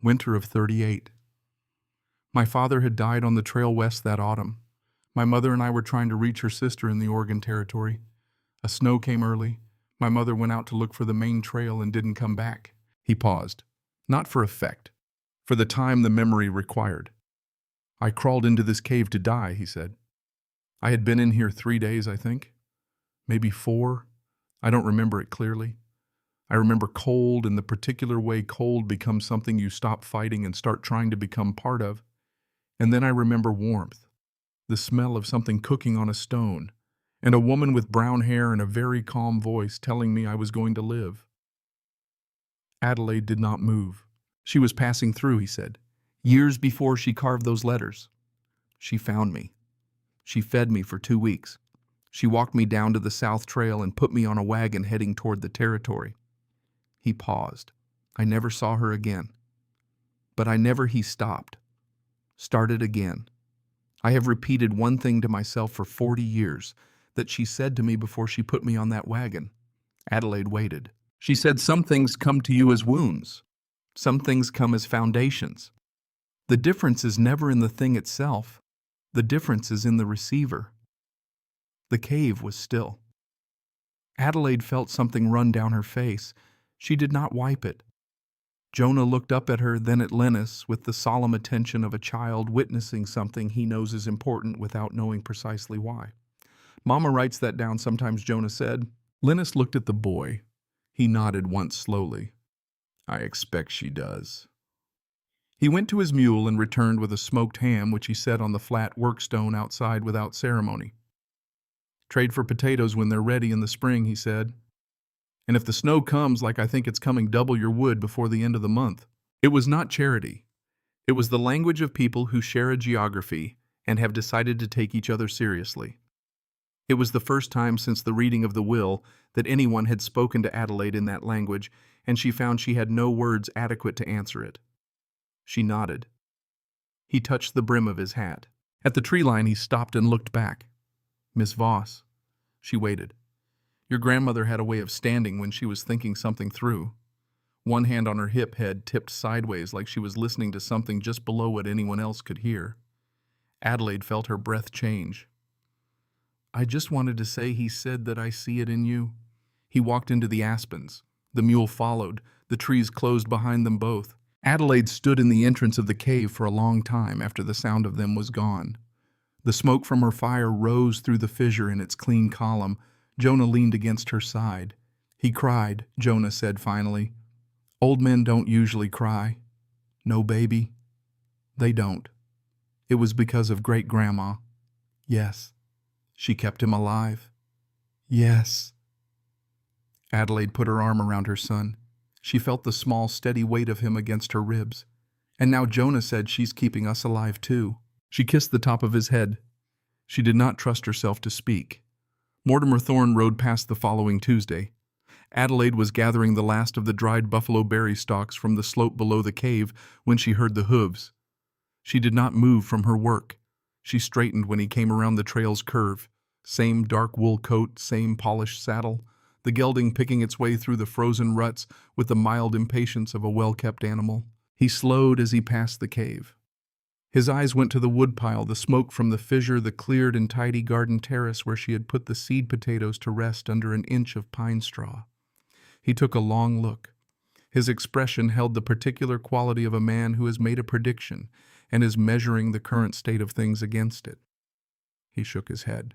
Winter of 38. My father had died on the trail west that autumn. My mother and I were trying to reach her sister in the Oregon Territory. A snow came early. My mother went out to look for the main trail and didn't come back." He paused. "Not for effect. For the time the memory required. I crawled into this cave to die," he said. "I had been in here 3 days, I think. Maybe 4. I don't remember it clearly. I remember cold, and the particular way cold becomes something you stop fighting and start trying to become part of. And then I remember warmth, the smell of something cooking on a stone, and a woman with brown hair and a very calm voice telling me I was going to live." Adelaide did not move. "She was passing through," he said, "years before she carved those letters. She found me. She fed me for 2 weeks. She walked me down to the South Trail and put me on a wagon heading toward the territory." He paused. "I never saw her again. But I never," he stopped. "Started again. I have repeated one thing to myself for 40 years, that she said to me before she put me on that wagon." Adelaide waited. "She said, some things come to you as wounds. Some things come as foundations. The difference is never in the thing itself. The difference is in the receiver." The cave was still. Adelaide felt something run down her face. She did not wipe it. Jonah looked up at her, then at Lennis, with the solemn attention of a child witnessing something he knows is important without knowing precisely why. "Mama writes that down sometimes," Jonah said. Lennis looked at the boy. He nodded once slowly. "I expect she does." He went to his mule and returned with a smoked ham, which he set on the flat workstone outside without ceremony. "Trade for potatoes when they're ready in the spring," he said. "And if the snow comes like I think it's coming, double your wood before the end of the month." It was not charity. It was the language of people who share a geography and have decided to take each other seriously. It was the first time since the reading of the will that anyone had spoken to Adelaide in that language, and she found she had no words adequate to answer it. She nodded. He touched the brim of his hat. At the tree line he stopped and looked back. "Miss Voss." She waited. "Your grandmother had a way of standing when she was thinking something through." One hand on her hip, head tipped sideways like she was listening to something just below what anyone else could hear. Adelaide felt her breath change. "I just wanted to say he said that I see it in you." He walked into the aspens. The mule followed. The trees closed behind them both. Adelaide stood in the entrance of the cave for a long time after the sound of them was gone. The smoke from her fire rose through the fissure in its clean column. Jonah leaned against her side. "He cried," Jonah said finally. "Old men don't usually cry." "No, baby. They don't. It was because of great-grandma." "Yes." "She kept him alive." "Yes." Adelaide put her arm around her son. She felt the small, steady weight of him against her ribs. "And now Jonah said she's keeping us alive too." She kissed the top of his head. She did not trust herself to speak. Mortimer Thorne rode past the following Tuesday. Adelaide was gathering the last of the dried buffalo berry stalks from the slope below the cave when she heard the hooves. She did not move from her work. She straightened when he came around the trail's curve. Same dark wool coat, same polished saddle, the gelding picking its way through the frozen ruts with the mild impatience of a well-kept animal. He slowed as he passed the cave. His eyes went to the woodpile, the smoke from the fissure, the cleared and tidy garden terrace where she had put the seed potatoes to rest under an inch of pine straw. He took a long look. His expression held the particular quality of a man who has made a prediction and is measuring the current state of things against it. He shook his head.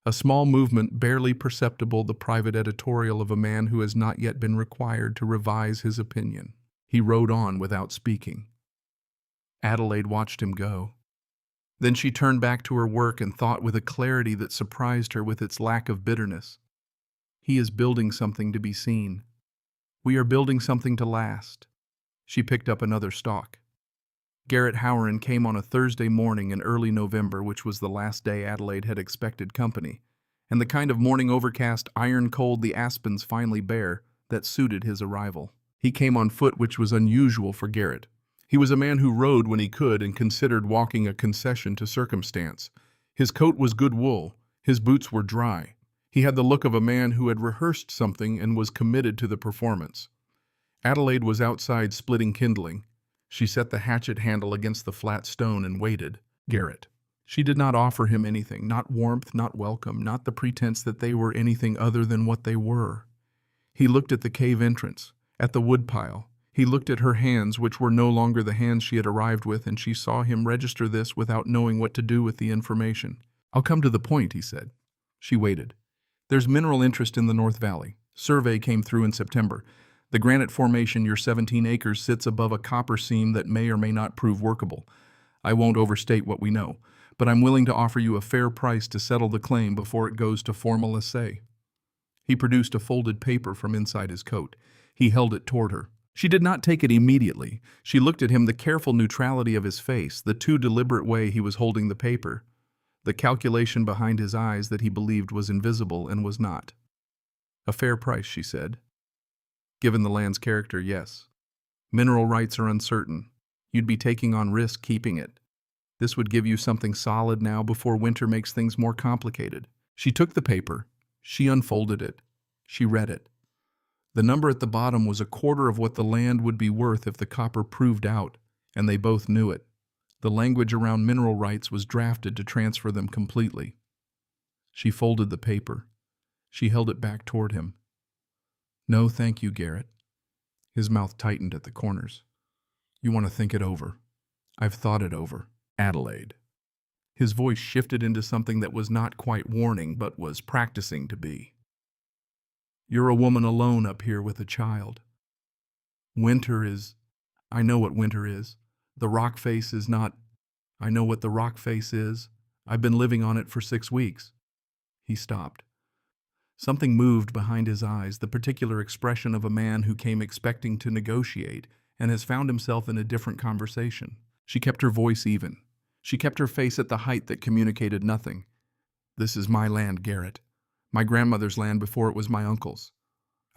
A small movement, barely perceptible, the private editorial of a man who has not yet been required to revise his opinion. He rode on without speaking. Adelaide watched him go. Then she turned back to her work and thought with a clarity that surprised her with its lack of bitterness. He is building something to be seen. We are building something to last. She picked up another stalk. Garrett Howerin came on a Thursday morning in early November, which was the last day Adelaide had expected company, and the kind of morning overcast, iron-cold the aspens finally bare, that suited his arrival. He came on foot, which was unusual for Garrett. He was a man who rode when he could and considered walking a concession to circumstance. His coat was good wool. His boots were dry. He had the look of a man who had rehearsed something and was committed to the performance. Adelaide was outside splitting kindling. She set the hatchet handle against the flat stone and waited. Garrett. She did not offer him anything, not warmth, not welcome, not the pretense that they were anything other than what they were. He looked at the cave entrance, at the woodpile. He looked at her hands, which were no longer the hands she had arrived with, and she saw him register this without knowing what to do with the information. "I'll come to the point," he said. She waited. "There's mineral interest in the North Valley. Survey came through in September. The granite formation, your 17 acres, sits above a copper seam that may or may not prove workable. I won't overstate what we know, but I'm willing to offer you a fair price to settle the claim before it goes to formal assay." He produced a folded paper from inside his coat. He held it toward her. She did not take it immediately. She looked at him, the careful neutrality of his face, the too deliberate way he was holding the paper, the calculation behind his eyes that he believed was invisible and was not. "A fair price," she said. "Given the land's character, yes. Mineral rights are uncertain. You'd be taking on risk keeping it. This would give you something solid now before winter makes things more complicated." She took the paper. She unfolded it. She read it. The number at the bottom was a quarter of what the land would be worth if the copper proved out, and they both knew it. The language around mineral rights was drafted to transfer them completely. She folded the paper. She held it back toward him. "No, thank you, Garrett." His mouth tightened at the corners. "You want to think it over." "I've thought it over, Adelaide." His voice shifted into something that was not quite warning, but was practicing to be. "You're a woman alone up here with a child. Winter is... I know what winter is. The rock face is not... I know what the rock face is. I've been living on it for 6 weeks. He stopped. Something moved behind his eyes, the particular expression of a man who came expecting to negotiate and has found himself in a different conversation. She kept her voice even. She kept her face at the height that communicated nothing. "This is my land, Garrett. My grandmother's land before it was my uncle's.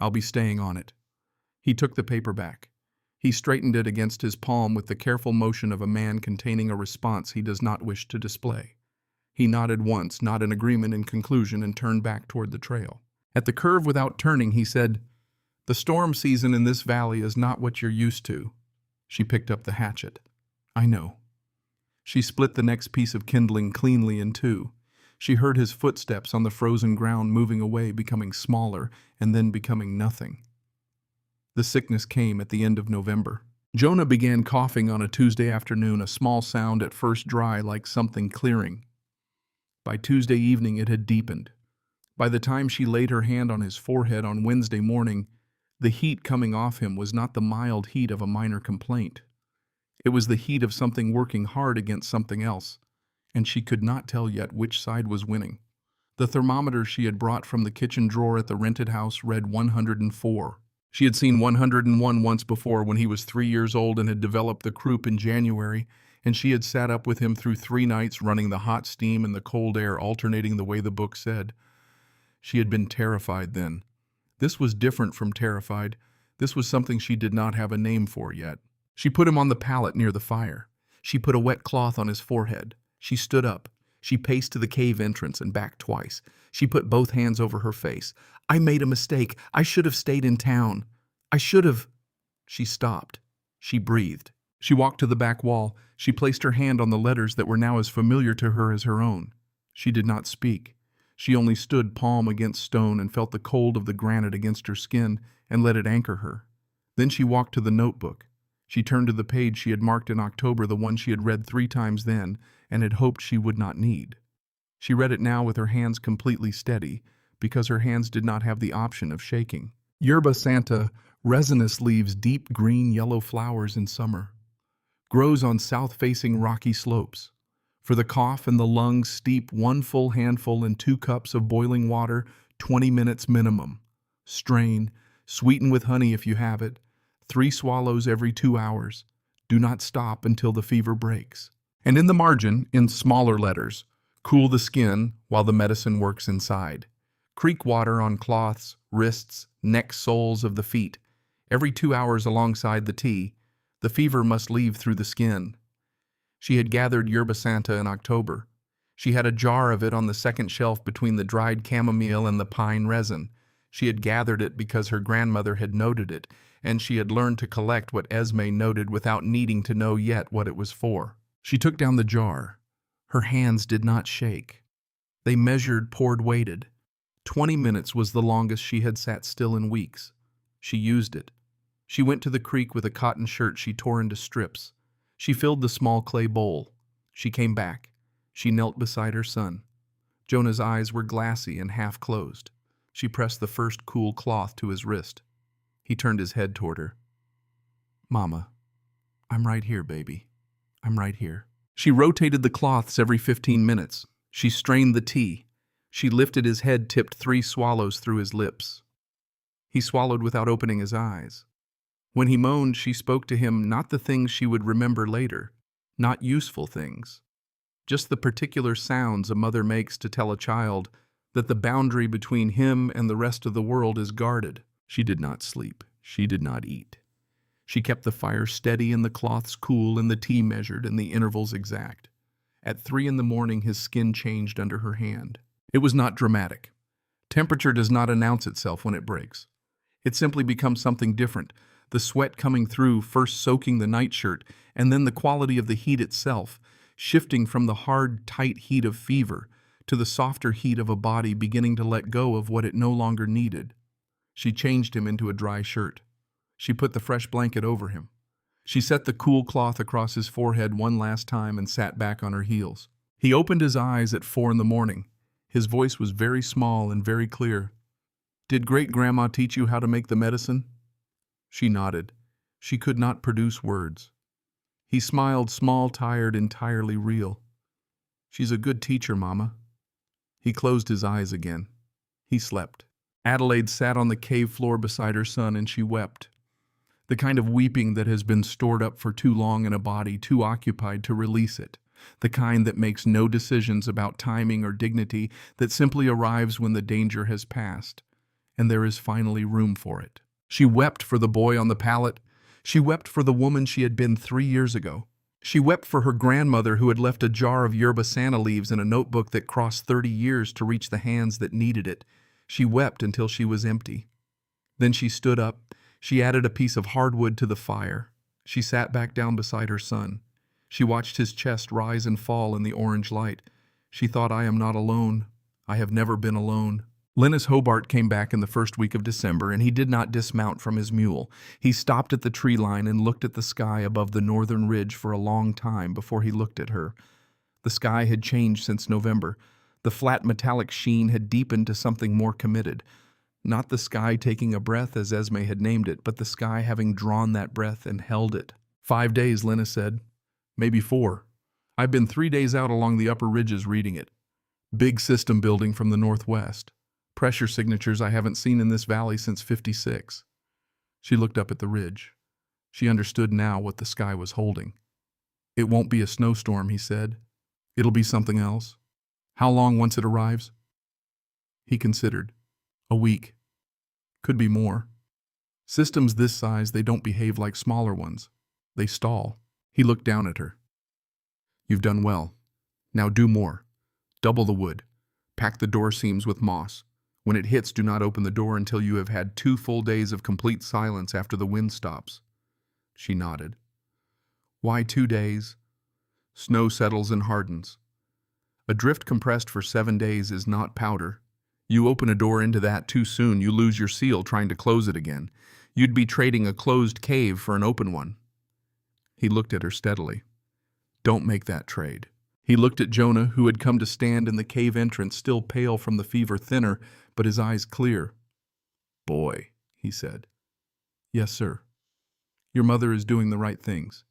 I'll be staying on it." He took the paper back. He straightened it against his palm with the careful motion of a man containing a response he does not wish to display. He nodded once, not in agreement in conclusion, and turned back toward the trail. At the curve without turning, he said, "The storm season in this valley is not what you're used to." She picked up the hatchet. "I know." She split the next piece of kindling cleanly in two. She heard his footsteps on the frozen ground moving away, becoming smaller, and then becoming nothing. The sickness came at the end of November. Jonah began coughing on a Tuesday afternoon, a small sound at first dry like something clearing. By Tuesday evening it had deepened. By the time she laid her hand on his forehead on Wednesday morning, the heat coming off him was not the mild heat of a minor complaint. It was the heat of something working hard against something else, and she could not tell yet which side was winning. The thermometer she had brought from the kitchen drawer at the rented house read 104. She had seen 101 once before when he was 3 years old and had developed the croup in January, and she had sat up with him through 3 nights running the hot steam and the cold air alternating the way the book said. She had been terrified then. This was different from terrified. This was something she did not have a name for yet. She put him on the pallet near the fire. She put a wet cloth on his forehead. She stood up. She paced to the cave entrance and back twice. She put both hands over her face. "I made a mistake. I should have stayed in town. I should have." She stopped. She breathed. She walked to the back wall. She placed her hand on the letters that were now as familiar to her as her own. She did not speak. She only stood palm against stone and felt the cold of the granite against her skin and let it anchor her. Then she walked to the notebook. She turned to the page she had marked in October, the one she had read 3 times then and had hoped she would not need. She read it now with her hands completely steady, because her hands did not have the option of shaking. Yerba Santa, resinous leaves deep green yellow flowers in summer. Grows on south-facing rocky slopes. For the cough and the lungs, steep 1 full handful in 2 cups of boiling water, 20 minutes minimum. Strain, sweeten with honey if you have it. 3 swallows every 2 hours. Do not stop until the fever breaks. And in the margin, in smaller letters, cool the skin while the medicine works inside. Creek water on cloths, wrists, neck, soles of the feet. Every 2 hours alongside the tea. The fever must leave through the skin. She had gathered yerba santa in October. She had a jar of it on the second shelf between the dried chamomile and the pine resin. She had gathered it because her grandmother had noted it, and she had learned to collect what Esme noted without needing to know yet what it was for. She took down the jar. Her hands did not shake. They measured, poured, waited. 20 minutes was the longest she had sat still in weeks. She used it. She went to the creek with a cotton shirt she tore into strips. She filled the small clay bowl. She came back. She knelt beside her son. Jonah's eyes were glassy and half closed. She pressed the first cool cloth to his wrist. He turned his head toward her. "Mama, I'm right here, baby. I'm right here." She rotated the cloths every 15 minutes. She strained the tea. She lifted his head, tipped 3 swallows through his lips. He swallowed without opening his eyes. When he moaned, she spoke to him not the things she would remember later, not useful things, just the particular sounds a mother makes to tell a child that the boundary between him and the rest of the world is guarded. She did not sleep. She did not eat. She kept the fire steady and the cloths cool and the tea measured and the intervals exact. At 3 in the morning, his skin changed under her hand. It was not dramatic. Temperature does not announce itself when it breaks. It simply becomes something different, the sweat coming through, first soaking the nightshirt, and then the quality of the heat itself, shifting from the hard, tight heat of fever to the softer heat of a body beginning to let go of what it no longer needed. She changed him into a dry shirt. She put the fresh blanket over him. She set the cool cloth across his forehead one last time and sat back on her heels. He opened his eyes at 4 in the morning. His voice was very small and very clear. "Did great-grandma teach you how to make the medicine?" She nodded. She could not produce words. He smiled, small, tired, entirely real. "She's a good teacher, Mama." He closed his eyes again. He slept. Adelaide sat on the cave floor beside her son and she wept. The kind of weeping that has been stored up for too long in a body too occupied to release it. the kind that makes no decisions about timing or dignity, that simply arrives when the danger has passed, and there is finally room for it. She wept for the boy on the pallet. She wept for the woman she had been 3 years ago. She wept for her grandmother who had left a jar of yerba Santa leaves in a notebook that crossed 30 years to reach the hands that needed it. She wept until she was empty. Then she stood up. She added a piece of hardwood to the fire. She sat back down beside her son. She watched his chest rise and fall in the orange light. She thought, I am not alone. I have never been alone. Linus Hobart came back in the first week of December, and he did not dismount from his mule. He stopped at the tree line and looked at the sky above the northern ridge for a long time before he looked at her. The sky had changed since November. The flat metallic sheen had deepened to something more committed. Not the sky taking a breath, as Esme had named it, but the sky having drawn that breath and held it. 5 days, Linus said. Maybe 4. I've been 3 days out along the upper ridges reading it. Big system building from the northwest. Pressure signatures I haven't seen in this valley since '56. She looked up at the ridge. She understood now what the sky was holding. It won't be a snowstorm, he said. It'll be something else. How long once it arrives? He considered. A week. Could be more. Systems this size, they don't behave like smaller ones. They stall. He looked down at her. You've done well. Now do more. Double the wood. Pack the door seams with moss. When it hits, do not open the door until you have had 2 full days of complete silence after the wind stops. She nodded. Why 2 days? Snow settles and hardens. A drift compressed for 7 days is not powder. You open a door into that too soon, you lose your seal trying to close it again. You'd be trading a closed cave for an open one. He looked at her steadily. Don't make that trade. He looked at Jonah, who had come to stand in the cave entrance, still pale from the fever, thinner, but his eyes clear. Boy, he said. Yes, sir. Your mother is doing the right things.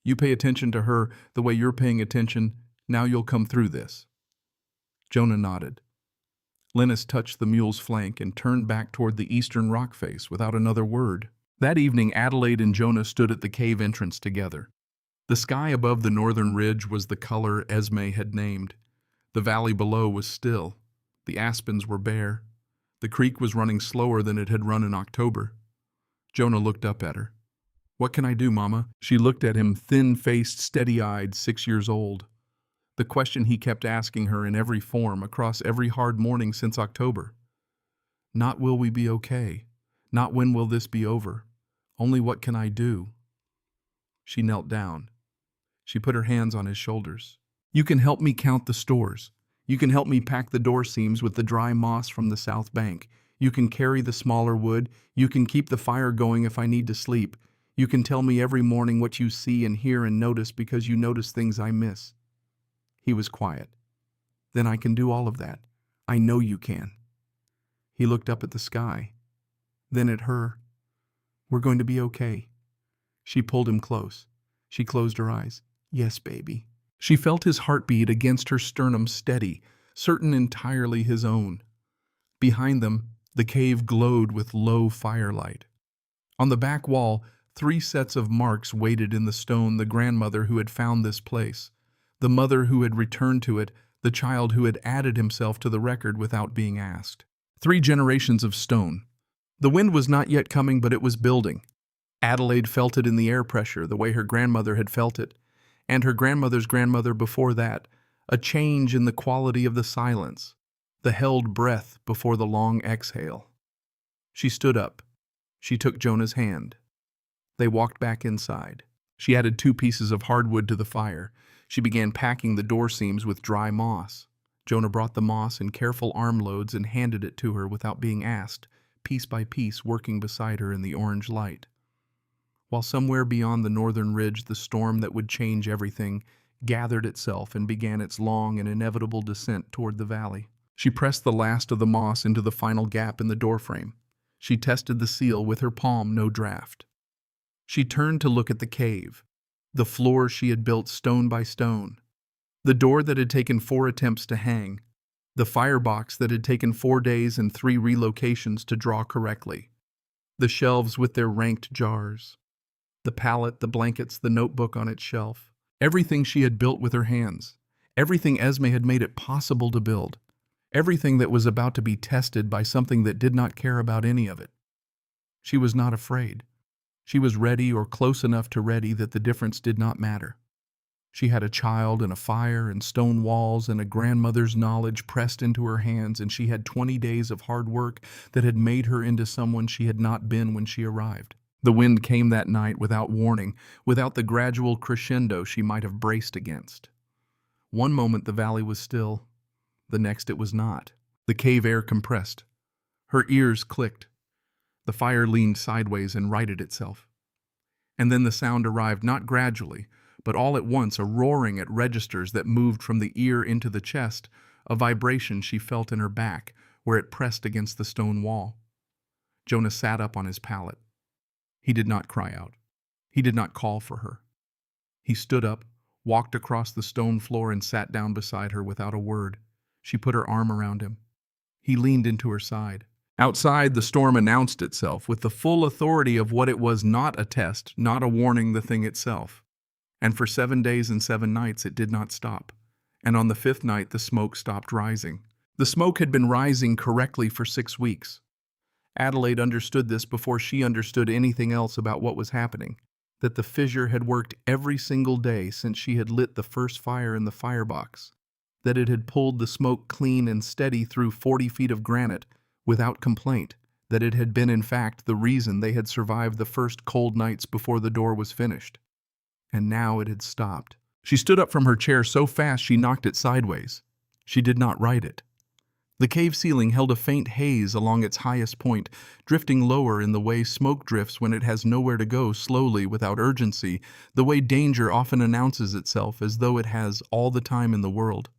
You pay attention to her the way you're paying attention. Now you'll come through this. Jonah nodded. Linus touched the mule's flank and turned back toward the eastern rock face without another word. That evening, Adelaide and Jonah stood at the cave entrance together. The sky above the northern ridge was the color Esme had named. The valley below was still. The aspens were bare. The creek was running slower than it had run in October. Jonah looked up at her. What can I do, Mama? She looked at him, thin-faced, steady-eyed, 6 years old. The question he kept asking her in every form, across every hard morning since October. Not will we be okay. Not when will this be over. Only what can I do? She knelt down. She put her hands on his shoulders. You can help me count the stores. You can help me pack the door seams with the dry moss from the south bank. You can carry the smaller wood. You can keep the fire going if I need to sleep. You can tell me every morning what you see and hear and notice because you notice things I miss. He was quiet. Then I can do all of that. I know you can. He looked up at the sky. Then at her. We're going to be okay. She pulled him close. She closed her eyes. Yes, baby. She felt his heartbeat against her sternum steady, certain entirely his own. Behind them, the cave glowed with low firelight. On the back wall, 3 sets of marks waited in the stone the grandmother who had found this place, the mother who had returned to it, the child who had added himself to the record without being asked. 3 generations of stone. The wind was not yet coming, but it was building. Adelaide felt it in the air pressure, the way her grandmother had felt it, and her grandmother's grandmother before that, a change in the quality of the silence, the held breath before the long exhale. She stood up. She took Jonah's hand. They walked back inside. She added 2 pieces of hardwood to the fire. She began packing the door seams with dry moss. Jonah brought the moss in careful armloads and handed it to her without being asked, piece by piece working beside her in the orange light. While somewhere beyond the northern ridge the storm that would change everything gathered itself and began its long and inevitable descent toward the valley. She pressed the last of the moss into the final gap in the doorframe. She tested the seal with her palm, no draft. She turned to look at the cave, the floor she had built stone by stone, the door that had taken 4 attempts to hang, the firebox that had taken 4 days and 3 relocations to draw correctly, the shelves with their ranked jars, the pallet, the blankets, the notebook on its shelf. Everything she had built with her hands. Everything Esme had made it possible to build. Everything that was about to be tested by something that did not care about any of it. She was not afraid. She was ready, or close enough to ready that the difference did not matter. She had a child and a fire and stone walls and a grandmother's knowledge pressed into her hands, and she had 20 days of hard work that had made her into someone she had not been when she arrived. The wind came that night without warning, without the gradual crescendo she might have braced against. One moment the valley was still, the next it was not. The cave air compressed. Her ears clicked. The fire leaned sideways and righted itself. And then the sound arrived, not gradually, but all at once, a roaring at registers that moved from the ear into the chest, a vibration she felt in her back, where it pressed against the stone wall. Jonah sat up on his pallet. He did not cry out. He did not call for her. He stood up, walked across the stone floor, and sat down beside her without a word. She put her arm around him. He leaned into her side. Outside, the storm announced itself with the full authority of what it was, not a test, not a warning, the thing itself. And for 7 days and 7 nights it did not stop. And on the 5th night the smoke stopped rising. The smoke had been rising correctly for 6 weeks. Adelaide understood this before she understood anything else about what was happening, that the fissure had worked every single day since she had lit the first fire in the firebox, that it had pulled the smoke clean and steady through 40 feet of granite without complaint, that it had been in fact the reason they had survived the first cold nights before the door was finished. And now it had stopped. She stood up from her chair so fast she knocked it sideways. She did not right it. The cave ceiling held a faint haze along its highest point, drifting lower in the way smoke drifts when it has nowhere to go, slowly, without urgency, the way danger often announces itself as though it has all the time in the world.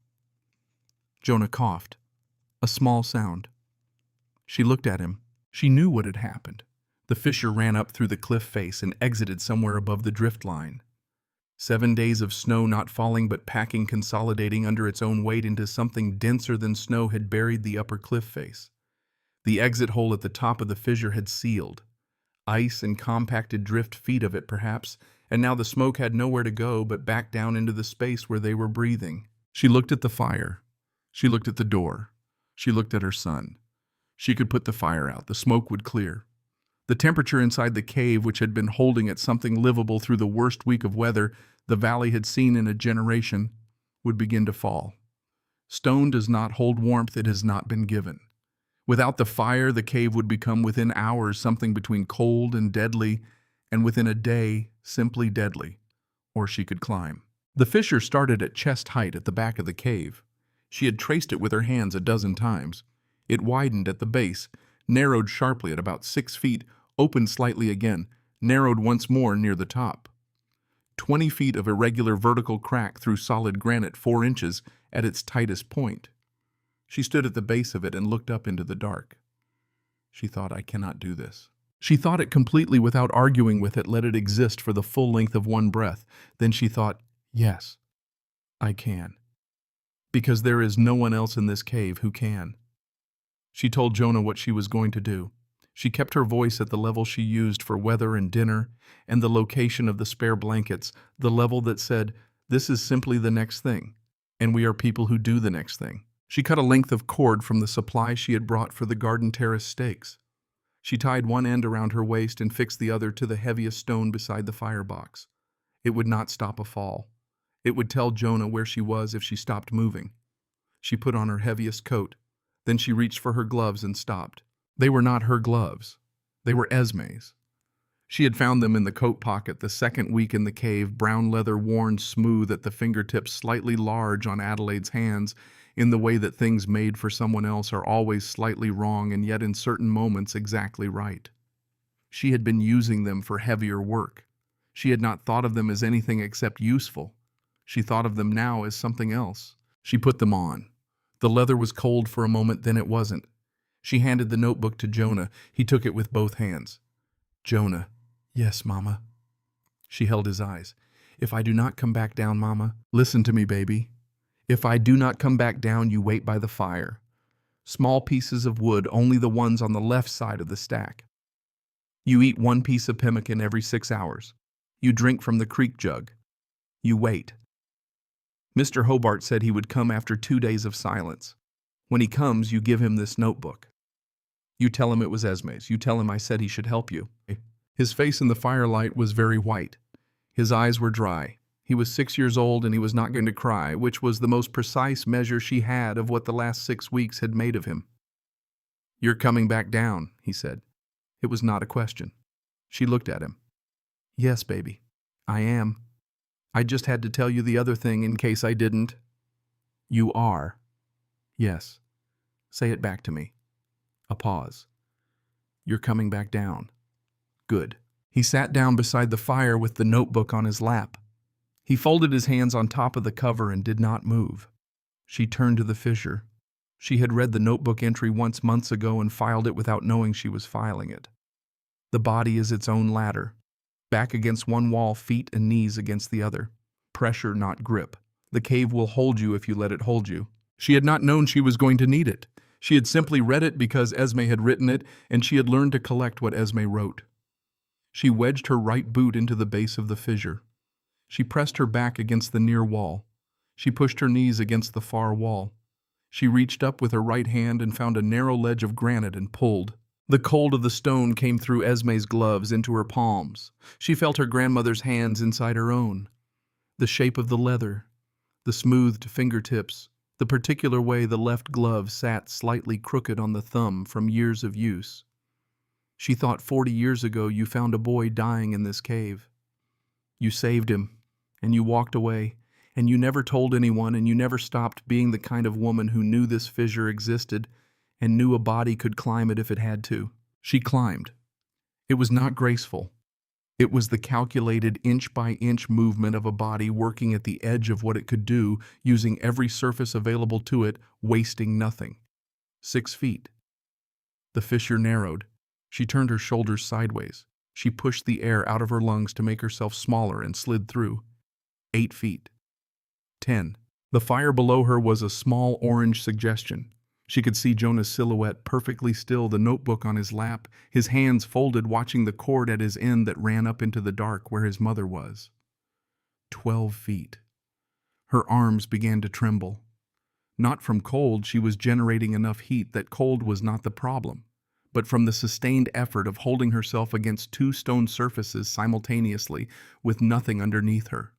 Jonah coughed. A small sound. She looked at him. She knew what had happened. The fissure ran up through the cliff face and exited somewhere above the drift line. 7 days of snow not falling but packing, consolidating under its own weight into something denser than snow, had buried the upper cliff face. The exit hole at the top of the fissure had sealed. Ice and compacted drift feet of it, perhaps, and now the smoke had nowhere to go but back down into the space where they were breathing. She looked at the fire. She looked at the door. She looked at her son. She could put the fire out. The smoke would clear. The temperature inside the cave, which had been holding at something livable through the worst week of weather the valley had seen in a generation, would begin to fall. Stone does not hold warmth it has not been given. Without the fire, the cave would become within hours something between cold and deadly, and within a day simply deadly. Or she could climb. The fissure started at chest height at the back of the cave. She had traced it with her hands a dozen times. It widened at the base, narrowed sharply at about 6 feet, opened slightly again, narrowed once more near the top. 20 feet of irregular vertical crack through solid granite, 4 inches at its tightest point. She stood at the base of it and looked up into the dark. She thought, I cannot do this. She thought it completely without arguing with it, let it exist for the full length of one breath. Then she thought, yes, I can. Because there is no one else in this cave who can. She told Jonah what she was going to do. She kept her voice at the level she used for weather and dinner, and the location of the spare blankets, the level that said, this is simply the next thing, and we are people who do the next thing. She cut a length of cord from the supply she had brought for the garden terrace stakes. She tied one end around her waist and fixed the other to the heaviest stone beside the firebox. It would not stop a fall. It would tell Jonah where she was if she stopped moving. She put on her heaviest coat. Then she reached for her gloves and stopped. They were not her gloves. They were Esme's. She had found them in the coat pocket the second week in the cave, brown leather worn smooth at the fingertips, slightly large on Adelaide's hands, in the way that things made for someone else are always slightly wrong and yet in certain moments exactly right. She had been using them for heavier work. She had not thought of them as anything except useful. She thought of them now as something else. She put them on. The leather was cold for a moment, then it wasn't. She handed the notebook to Jonah. He took it with both hands. Jonah. Yes, Mama. She held his eyes. If I do not come back down, Mama, listen to me, baby. If I do not come back down, you wait by the fire. Small pieces of wood, only the ones on the left side of the stack. You eat 1 piece of pemmican every 6 hours. You drink from the creek jug. You wait. Mr. Hobart said he would come after 2 days of silence. When he comes, you give him this notebook. You tell him it was Esme's. You tell him I said he should help you. His face in the firelight was very white. His eyes were dry. He was 6 years old and he was not going to cry, which was the most precise measure she had of what the last 6 weeks had made of him. You're coming back down, he said. It was not a question. She looked at him. Yes, baby, I am. I just had to tell you the other thing in case I didn't. You are. Yes. Say it back to me. A pause. You're coming back down. Good. He sat down beside the fire with the notebook on his lap. He folded his hands on top of the cover and did not move. She turned to the fissure. She had read the notebook entry once months ago and filed it without knowing she was filing it. The body is its own ladder. Back against one wall, feet and knees against the other. Pressure, not grip. The cave will hold you if you let it hold you. She had not known she was going to need it. She had simply read it because Esme had written it, and she had learned to collect what Esme wrote. She wedged her right boot into the base of the fissure. She pressed her back against the near wall. She pushed her knees against the far wall. She reached up with her right hand and found a narrow ledge of granite and pulled. The cold of the stone came through Esme's gloves into her palms. She felt her grandmother's hands inside her own. The shape of the leather, the smoothed fingertips, the particular way the left glove sat slightly crooked on the thumb from years of use. She thought 40 years ago you found a boy dying in this cave. You saved him, and you walked away, and you never told anyone, and you never stopped being the kind of woman who knew this fissure existed and knew a body could climb it if it had to. She climbed. It was not graceful. It was the calculated inch-by-inch movement of a body working at the edge of what it could do, using every surface available to it, wasting nothing. 6 feet. The fissure narrowed. She turned her shoulders sideways. She pushed the air out of her lungs to make herself smaller and slid through. 8 feet. 10. The fire below her was a small orange suggestion. She could see Jonah's silhouette perfectly still, the notebook on his lap, his hands folded watching the cord at his end that ran up into the dark where his mother was. 12 feet. Her arms began to tremble. Not from cold, she was generating enough heat that cold was not the problem, but from the sustained effort of holding herself against 2 stone surfaces simultaneously with nothing underneath her.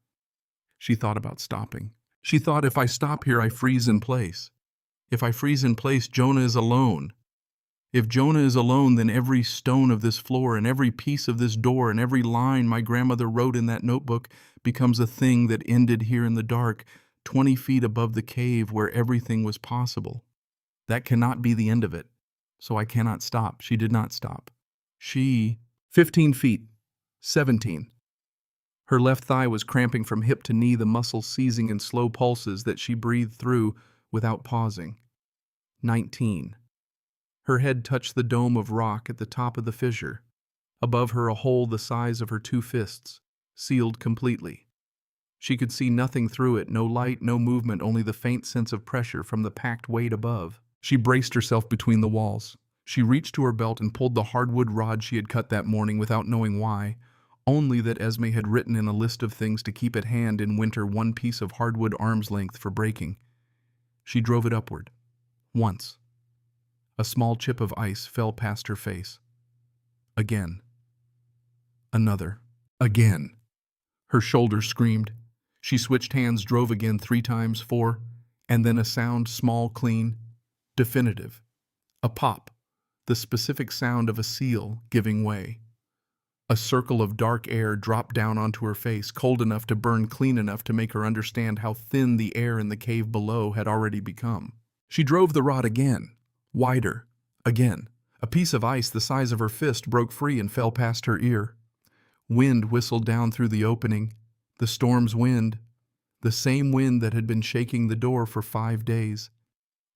She thought about stopping. She thought, if I stop here, I freeze in place. If I freeze in place, Jonah is alone. If Jonah is alone, then every stone of this floor and every piece of this door and every line my grandmother wrote in that notebook becomes a thing that ended here in the dark, 20 feet above the cave where everything was possible. That cannot be the end of it. So I cannot stop. She did not stop. 15 feet. 17. Her left thigh was cramping from hip to knee, the muscles seizing in slow pulses that she breathed through without pausing. 19. Her head touched the dome of rock at the top of the fissure. Above her a hole the size of her 2 fists, sealed completely. She could see nothing through it, no light, no movement, only the faint sense of pressure from the packed weight above. She braced herself between the walls. She reached to her belt and pulled the hardwood rod she had cut that morning without knowing why, only that Esme had written in a list of things to keep at hand in winter 1 piece of hardwood arm's length for breaking. She drove it upward. Once. A small chip of ice fell past her face. Again. Another. Again. Her shoulders screamed. She switched hands, drove again 3 times, 4, and then a sound, small, clean, definitive. A pop. The specific sound of a seal giving way. A circle of dark air dropped down onto her face, cold enough to burn, clean enough to make her understand how thin the air in the cave below had already become. She drove the rod again. Wider. Again. A piece of ice the size of her fist broke free and fell past her ear. Wind whistled down through the opening. The storm's wind. The same wind that had been shaking the door for 5 days.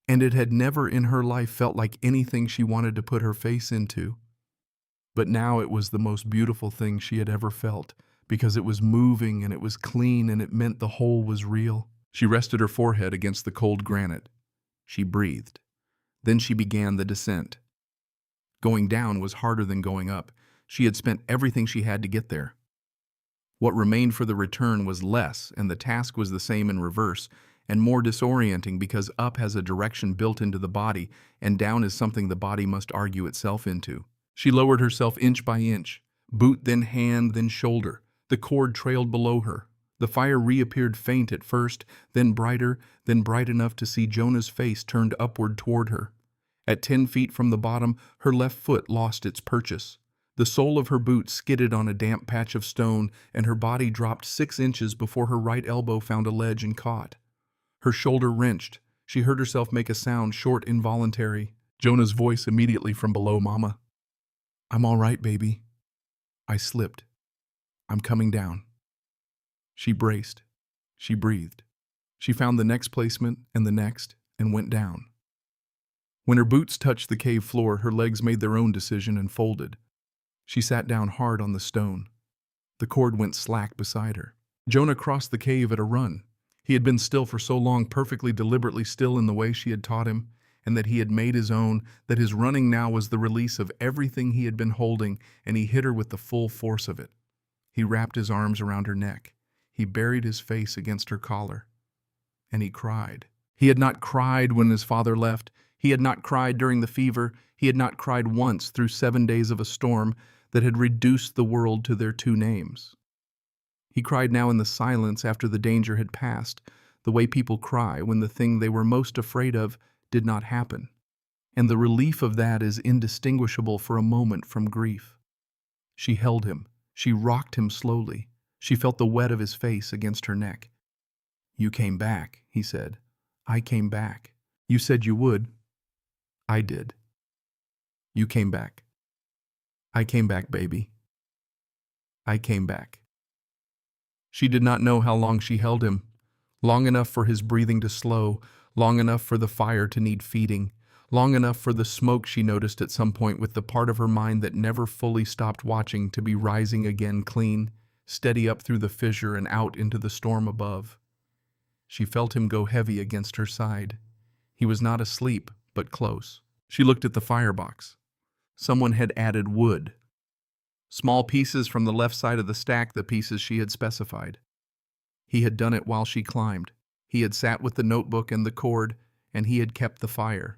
And it had never in her life felt like anything she wanted to put her face into. But now it was the most beautiful thing she had ever felt, because it was moving and it was clean and it meant the hole was real. She rested her forehead against the cold granite. She breathed. Then she began the descent. Going down was harder than going up. She had spent everything she had to get there. What remained for the return was less, and the task was the same in reverse, and more disorienting because up has a direction built into the body, and down is something the body must argue itself into. She lowered herself inch by inch, boot then hand then shoulder. The cord trailed below her. The fire reappeared faint at first, then brighter, then bright enough to see Jonah's face turned upward toward her. At 10 feet from the bottom, her left foot lost its purchase. The sole of her boot skidded on a damp patch of stone, and her body dropped 6 inches before her right elbow found a ledge and caught. Her shoulder wrenched. She heard herself make a sound, short, involuntary. Jonah's voice immediately from below, "Mama." "I'm all right, baby." "I slipped. I'm coming down." She braced. She breathed. She found the next placement and the next, and went down. When her boots touched the cave floor, her legs made their own decision and folded. She sat down hard on the stone. The cord went slack beside her. Jonah crossed the cave at a run. He had been still for so long, perfectly deliberately still in the way she had taught him, and that he had made his own, that his running now was the release of everything he had been holding, and he hit her with the full force of it. He wrapped his arms around her neck. He buried his face against her collar. And he cried. He had not cried when his father left. He had not cried during the fever. He had not cried once through 7 days of a storm that had reduced the world to their 2 names. He cried now in the silence after the danger had passed, the way people cry when the thing they were most afraid of did not happen. And the relief of that is indistinguishable for a moment from grief. She held him. She rocked him slowly. She felt the wet of his face against her neck. "You came back," he said. "I came back. You said you would." "I did." "You came back." "I came back, baby. I came back." She did not know how long she held him. Long enough for his breathing to slow, long enough for the fire to need feeding, long enough for the smoke she noticed at some point with the part of her mind that never fully stopped watching to be rising again clean, steady up through the fissure and out into the storm above. She felt him go heavy against her side. He was not asleep, but close. She looked at the firebox. Someone had added wood. Small pieces from the left side of the stack, the pieces she had specified. He had done it while she climbed. He had sat with the notebook and the cord, and he had kept the fire.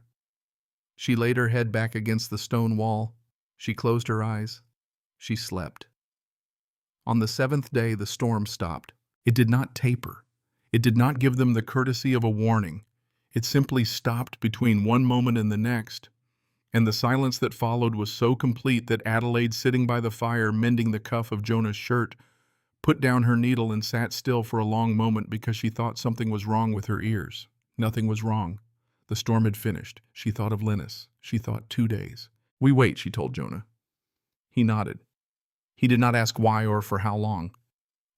She laid her head back against the stone wall. She closed her eyes. She slept. On the 7th day, the storm stopped. It did not taper. It did not give them the courtesy of a warning. It simply stopped between one moment and the next. And the silence that followed was so complete that Adelaide, sitting by the fire, mending the cuff of Jonah's shirt, put down her needle and sat still for a long moment because she thought something was wrong with her ears. Nothing was wrong. The storm had finished. She thought of Linus. She thought 2 days. "We wait," she told Jonah. He nodded. He did not ask why or for how long.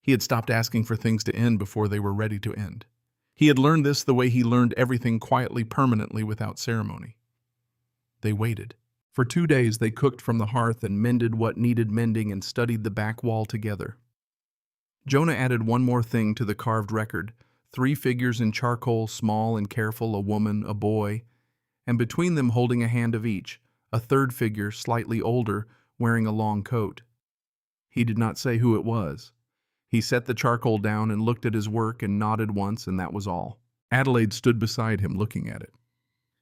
He had stopped asking for things to end before they were ready to end. He had learned this the way he learned everything, quietly, permanently, without ceremony. They waited. For 2 days they cooked from the hearth and mended what needed mending and studied the back wall together. Jonah added one more thing to the carved record: 3 figures in charcoal, small and careful, a woman, a boy, and between them, holding a hand of each, a 3rd figure, slightly older, wearing a long coat. He did not say who it was. He set the charcoal down and looked at his work and nodded once, and that was all. Adelaide stood beside him looking at it.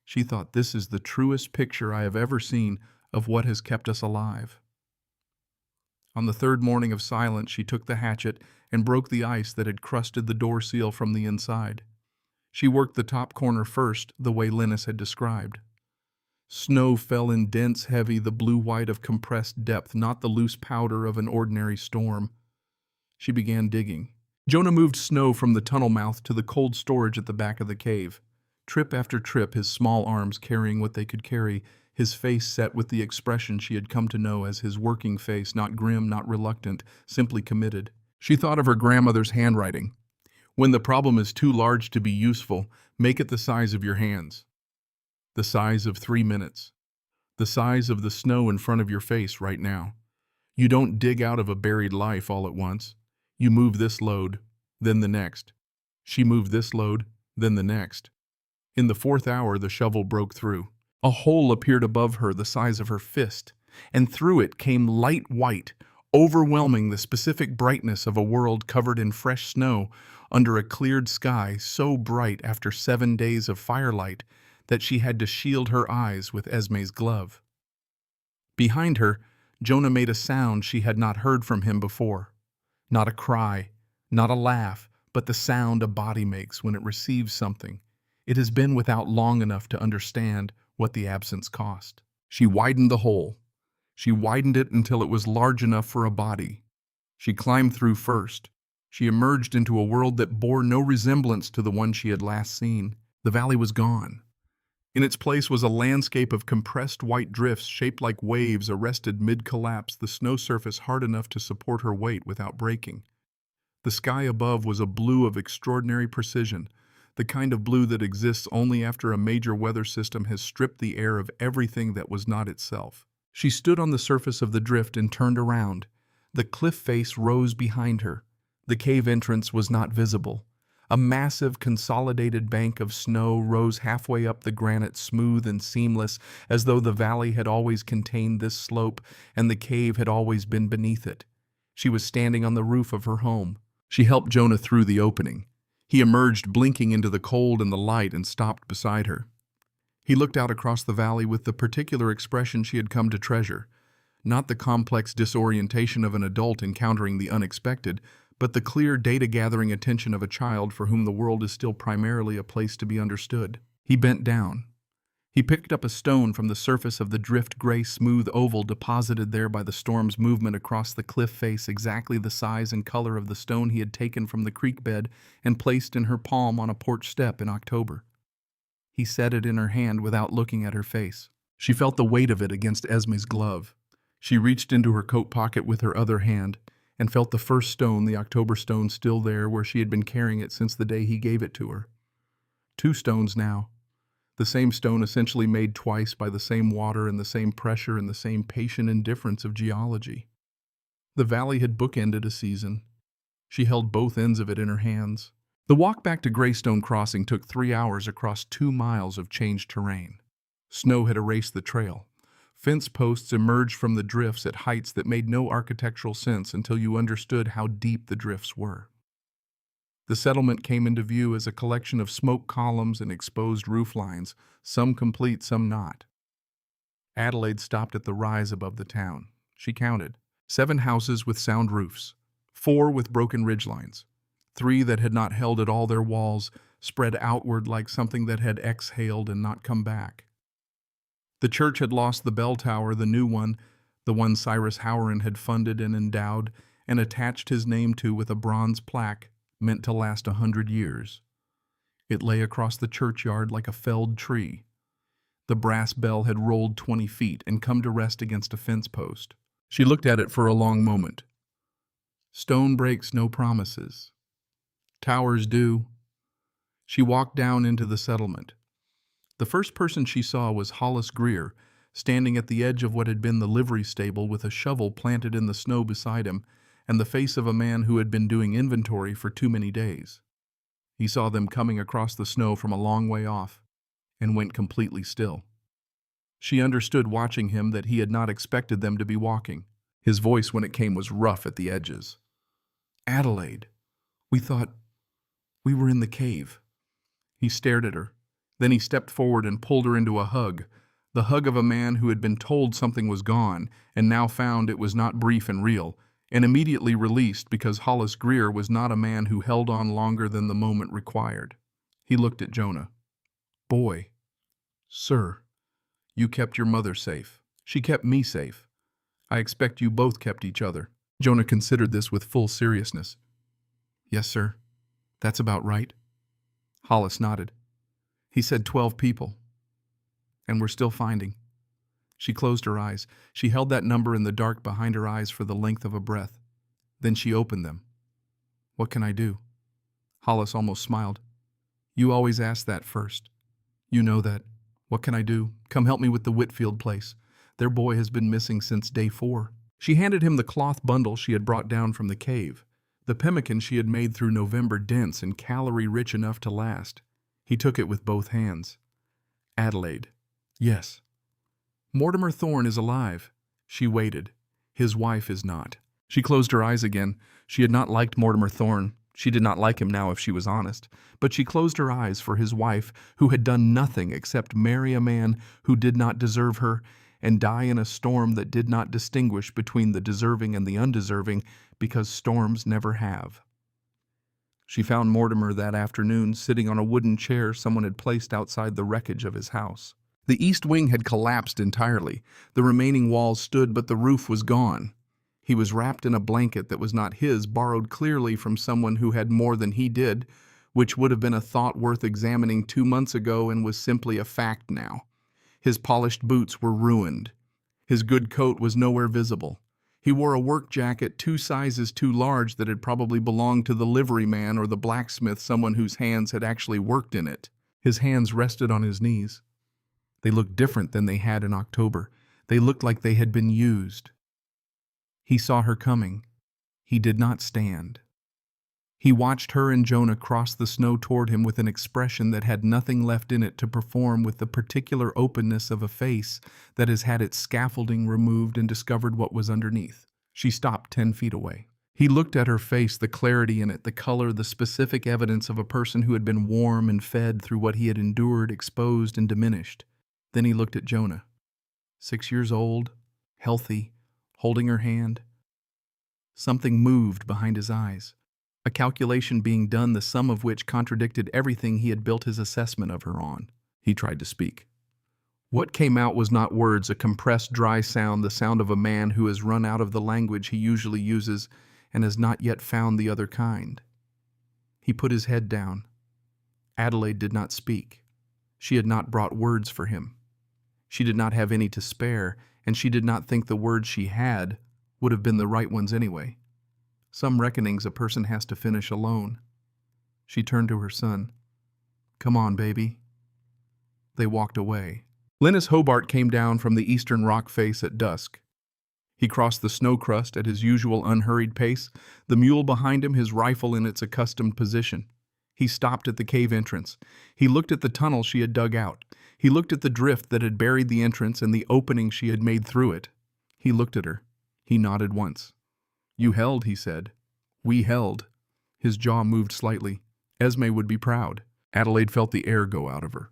She thought, "This is the truest picture I have ever seen of what has kept us alive." On the 3rd morning of silence, she took the hatchet and broke the ice that had crusted the door seal from the inside. She worked the top corner first, the way Linus had described. Snow fell in dense, heavy, the blue-white of compressed depth, not the loose powder of an ordinary storm. She began digging. Jonah moved snow from the tunnel mouth to the cold storage at the back of the cave. Trip after trip, his small arms carrying what they could carry, his face set with the expression she had come to know as his working face, not grim, not reluctant, simply committed. She thought of her grandmother's handwriting. "When the problem is too large to be useful, make it the size of your hands. The size of 3 minutes. The size of the snow in front of your face right now. You don't dig out of a buried life all at once. You move this load, then the next." She moved this load, then the next. In the 4th hour, the shovel broke through. A hole appeared above her the size of her fist, and through it came light white, overwhelming the specific brightness of a world covered in fresh snow under a cleared sky so bright after 7 days of firelight that she had to shield her eyes with Esme's glove. Behind her, Jonah made a sound she had not heard from him before. Not a cry, not a laugh, but the sound a body makes when it receives something it has been without long enough to understand what the absence cost. She widened the hole. She widened it until it was large enough for a body. She climbed through first. She emerged into a world that bore no resemblance to the one she had last seen. The valley was gone. In its place was a landscape of compressed white drifts shaped like waves arrested mid-collapse, the snow surface hard enough to support her weight without breaking. The sky above was a blue of extraordinary precision, the kind of blue that exists only after a major weather system has stripped the air of everything that was not itself. She stood on the surface of the drift and turned around. The cliff face rose behind her. The cave entrance was not visible. A massive, consolidated bank of snow rose halfway up the granite, smooth and seamless, as though the valley had always contained this slope and the cave had always been beneath it. She was standing on the roof of her home. She helped Jonah through the opening. He emerged, blinking into the cold and the light, and stopped beside her. He looked out across the valley with the particular expression she had come to treasure. Not the complex disorientation of an adult encountering the unexpected, but the clear, data-gathering attention of a child for whom the world is still primarily a place to be understood. He bent down. He picked up a stone from the surface of the drift, gray, smooth oval deposited there by the storm's movement across the cliff face, exactly the size and color of the stone he had taken from the creek bed and placed in her palm on a porch step in October. He set it in her hand without looking at her face. She felt the weight of it against Esme's glove. She reached into her coat pocket with her other hand and felt the first stone, the October stone, still there where she had been carrying it since the day he gave it to her. 2 stones now. The same stone essentially made twice by the same water and the same pressure and the same patient indifference of geology. The valley had bookended a season. She held both ends of it in her hands. The walk back to Greystone Crossing took 3 hours across 2 miles of changed terrain. Snow had erased the trail. Fence posts emerged from the drifts at heights that made no architectural sense until you understood how deep the drifts were. The settlement came into view as a collection of smoke columns and exposed roof lines, some complete, some not. Adelaide stopped at the rise above the town. She counted 7 houses with sound roofs, 4 with broken ridgelines, 3 that had not held at all their walls, spread outward like something that had exhaled and not come back. The church had lost the bell tower, the new one, the one Cyrus Howerin had funded and endowed and attached his name to with a bronze plaque meant to last 100 years. It lay across the churchyard like a felled tree. The brass bell had rolled 20 feet and come to rest against a fence post. She looked at it for a long moment. Stone breaks no promises. Towers do. She walked down into the settlement. The first person she saw was Hollis Greer, standing at the edge of what had been the livery stable with a shovel planted in the snow beside him and the face of a man who had been doing inventory for too many days. He saw them coming across the snow from a long way off and went completely still. She understood watching him that he had not expected them to be walking. His voice when it came was rough at the edges. "Adelaide, we thought we were in the cave." He stared at her. Then he stepped forward and pulled her into a hug, the hug of a man who had been told something was gone and now found it was not brief and real, and immediately released because Hollis Greer was not a man who held on longer than the moment required. He looked at Jonah. "Boy, sir, you kept your mother safe. She kept me safe. I expect you both kept each other." Jonah considered this with full seriousness. "Yes, sir. That's about right." Hollis nodded. "He said 12 people. And we're still finding." She closed her eyes. She held that number in the dark behind her eyes for the length of a breath. Then she opened them. "What can I do?" Hollis almost smiled. "You always ask that first. You know that. What can I do? Come help me with the Whitfield place. Their boy has been missing since day 4. She handed him the cloth bundle she had brought down from the cave, the pemmican she had made through November, dense and calorie-rich enough to last. He took it with both hands. "Adelaide." "Yes." "Mortimer Thorne is alive." She waited. "His wife is not." She closed her eyes again. She had not liked Mortimer Thorne. She did not like him now if she was honest. But she closed her eyes for his wife, who had done nothing except marry a man who did not deserve her and die in a storm that did not distinguish between the deserving and the undeserving, because storms never have. She found Mortimer that afternoon sitting on a wooden chair someone had placed outside the wreckage of his house. The east wing had collapsed entirely. The remaining walls stood, but the roof was gone. He was wrapped in a blanket that was not his, borrowed clearly from someone who had more than he did, which would have been a thought worth examining 2 months ago and was simply a fact now. His polished boots were ruined. His good coat was nowhere visible. He wore a work jacket 2 sizes too large that had probably belonged to the liveryman or the blacksmith, someone whose hands had actually worked in it. His hands rested on his knees. They looked different than they had in October. They looked like they had been used. He saw her coming. He did not stand. He watched her and Jonah cross the snow toward him with an expression that had nothing left in it to perform with the particular openness of a face that has had its scaffolding removed and discovered what was underneath. She stopped 10 feet away. He looked at her face, the clarity in it, the color, the specific evidence of a person who had been warm and fed through what he had endured, exposed and diminished. Then he looked at Jonah. 6 years old, healthy, holding her hand. Something moved behind his eyes. A calculation being done, the sum of which contradicted everything he had built his assessment of her on. He tried to speak. What came out was not words, a compressed, dry sound, the sound of a man who has run out of the language he usually uses and has not yet found the other kind. He put his head down. Adelaide did not speak. She had not brought words for him. She did not have any to spare, and she did not think the words she had would have been the right ones anyway. Some reckonings a person has to finish alone. She turned to her son. "Come on, baby." They walked away. Linus Hobart came down from the eastern rock face at dusk. He crossed the snow crust at his usual unhurried pace, the mule behind him, his rifle in its accustomed position. He stopped at the cave entrance. He looked at the tunnel she had dug out. He looked at the drift that had buried the entrance and the opening she had made through it. He looked at her. He nodded once. "You held," he said. "We held." His jaw moved slightly. Esme would be proud. Adelaide felt the air go out of her.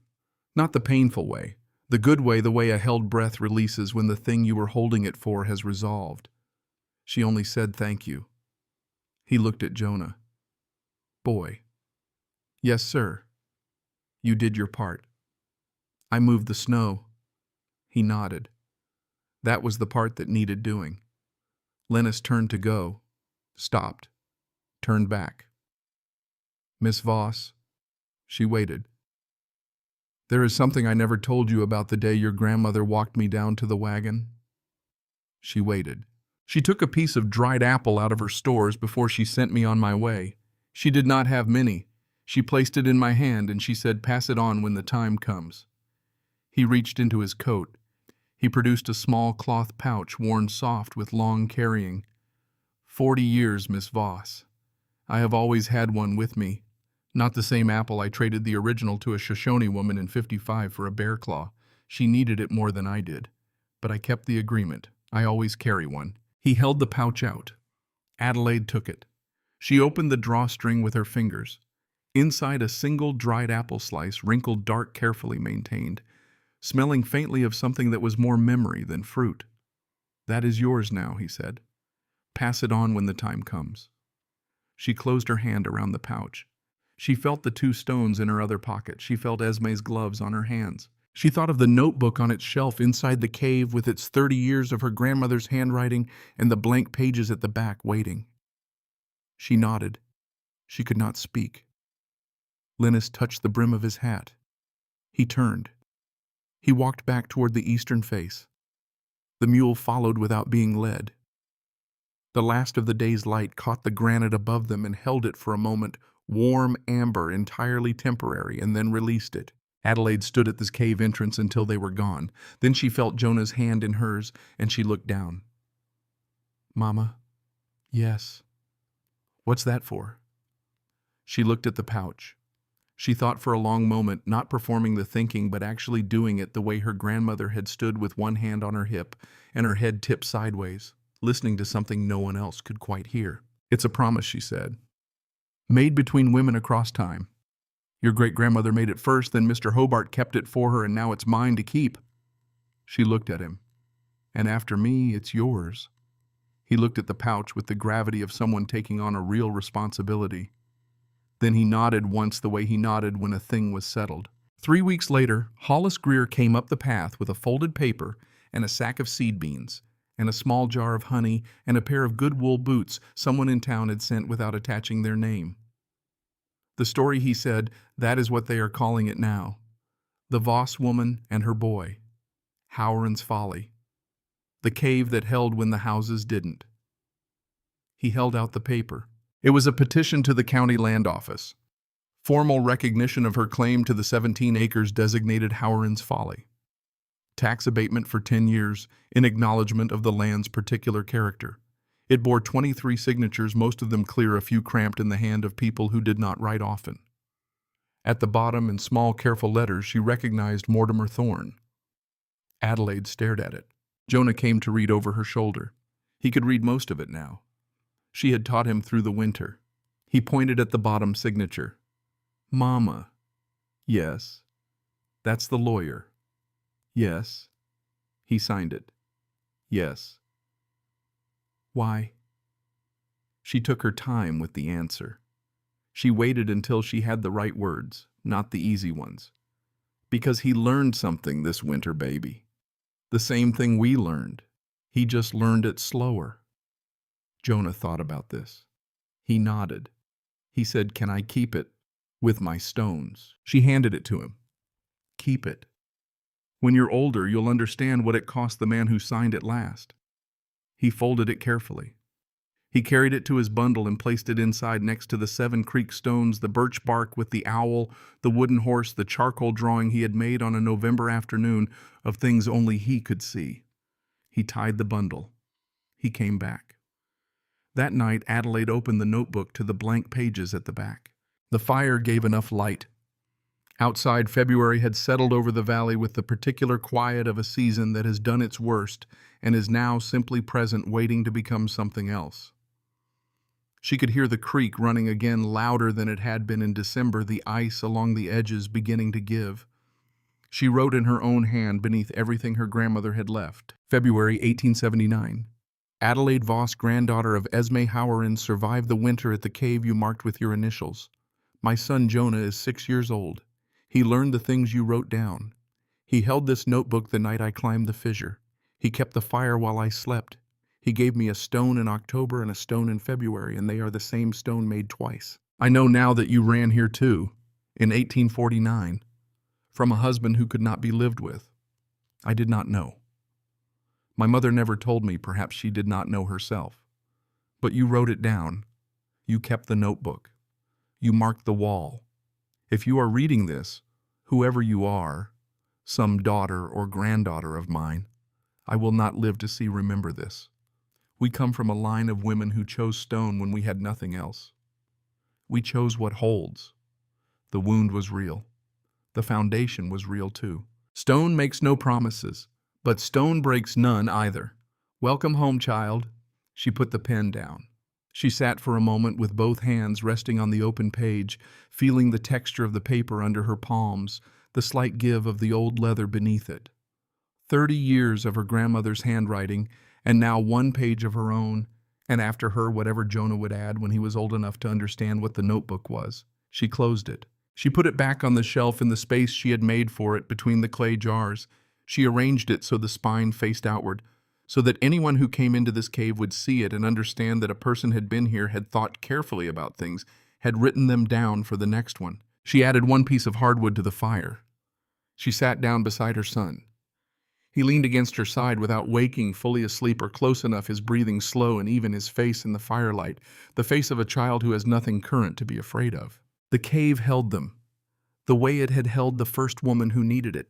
Not the painful way. The good way, the way a held breath releases when the thing you were holding it for has resolved. She only said thank you. He looked at Jonah. "Boy." "Yes, sir." "You did your part." "I moved the snow." He nodded. That was the part that needed doing. Linus turned to go, stopped, turned back. "Miss Voss." She waited. "There is something I never told you about the day your grandmother walked me down to the wagon." She waited. "She took a piece of dried apple out of her stores before she sent me on my way. She did not have many. She placed it in my hand and she said, 'Pass it on when the time comes.'" He reached into his coat. He produced a small cloth pouch worn soft with long carrying. 40 years, Miss Voss. I have always had one with me. Not the same apple I traded the original to a Shoshone woman in '55 for a bear claw. She needed it more than I did. But I kept the agreement. I always carry one." He held the pouch out. Adelaide took it. She opened the drawstring with her fingers. Inside a single dried apple slice, wrinkled dark, carefully maintained, smelling faintly of something that was more memory than fruit. "That is yours now," he said. "Pass it on when the time comes." She closed her hand around the pouch. She felt the 2 stones in her other pocket. She felt Esme's gloves on her hands. She thought of the notebook on its shelf inside the cave with its 30 years of her grandmother's handwriting and the blank pages at the back waiting. She nodded. She could not speak. Linus touched the brim of his hat. He turned. He walked back toward the eastern face. The mule followed without being led. The last of the day's light caught the granite above them and held it for a moment, warm amber, entirely temporary, and then released it. Adelaide stood at this cave entrance until they were gone. Then she felt Jonah's hand in hers, and she looked down. "Mama?" "Yes." "What's that for?" She looked at the pouch. She thought for a long moment, not performing the thinking, but actually doing it the way her grandmother had stood with one hand on her hip and her head tipped sideways. listening to something no one else could quite hear. "It's a promise," she said, "made between women across time. Your great-grandmother made it first, then Mr. Hobart kept it for her, and now it's mine to keep." She looked at him. "And after me, it's yours." He looked at the pouch with the gravity of someone taking on a real responsibility. Then he nodded once the way he nodded when a thing was settled. 3 weeks later, Hollis Greer came up the path with a folded paper and a sack of seed beans, and a small jar of honey and a pair of good wool boots someone in town had sent without attaching their name. "The story," he said, "that is what they are calling it now. The Voss woman and her boy. Howerin's Folly. The cave that held when the houses didn't." He held out the paper. It was a petition to the county land office. Formal recognition of her claim to the 17 acres designated Howerin's Folly. Tax abatement for 10 years in acknowledgement of the land's particular character. It bore 23 signatures, most of them clear, a few cramped in the hand of people who did not write often. At the bottom, in small, careful letters, she recognized Mortimer Thorne. Adelaide stared at it. Jonah came to read over her shoulder. He could read most of it now. She had taught him through the winter. He pointed at the bottom signature. "Mama." "Yes." "That's the lawyer." "Yes." He signed it. "Yes." "Why?" She took her time with the answer. She waited until she had the right words, not the easy ones. "Because he learned something this winter, baby. The same thing we learned. He just learned it slower." Jonah thought about this. He nodded. He said, "Can I keep it? With my stones." She handed it to him. "Keep it. When you're older, you'll understand what it cost the man who signed it last." He folded it carefully. He carried it to his bundle and placed it inside next to the 7 creek stones, the birch bark with the owl, the wooden horse, the charcoal drawing he had made on a November afternoon of things only he could see. He tied the bundle. He came back. That night, Adelaide opened the notebook to the blank pages at the back. The fire gave enough light. Outside, February had settled over the valley with the particular quiet of a season that has done its worst and is now simply present, waiting to become something else. She could hear the creek running again, louder than it had been in December, the ice along the edges beginning to give. She wrote in her own hand beneath everything her grandmother had left. February 1879. Adelaide Voss, granddaughter of Esme Howerin, survived the winter at the cave you marked with your initials. My son Jonah is 6 years old. He learned the things you wrote down. He held this notebook the night I climbed the fissure. He kept the fire while I slept. He gave me a stone in October and a stone in February, and they are the same stone made twice. I know now that you ran here too, in 1849, from a husband who could not be lived with. I did not know. My mother never told me, perhaps she did not know herself. But you wrote it down. You kept the notebook. You marked the wall. If you are reading this, whoever you are, some daughter or granddaughter of mine, I will not live to see remember this. We come from a line of women who chose stone when we had nothing else. We chose what holds. The wound was real. The foundation was real too. Stone makes no promises, but stone breaks none either. Welcome home, child. She put the pen down. She sat for a moment with both hands resting on the open page, feeling the texture of the paper under her palms, the slight give of the old leather beneath it. 30 years of her grandmother's handwriting, and now 1 page of her own, and after her whatever Jonah would add when he was old enough to understand what the notebook was. She closed it. She put it back on the shelf in the space she had made for it between the clay jars. She arranged it so the spine faced outward, so that anyone who came into this cave would see it and understand that a person had been here, had thought carefully about things, had written them down for the next one. She added 1 piece of hardwood to the fire. She sat down beside her son. He leaned against her side without waking, fully asleep or close enough, his breathing slow and even, his face in the firelight, the face of a child who has nothing current to be afraid of. The cave held them, the way it had held the first woman who needed it.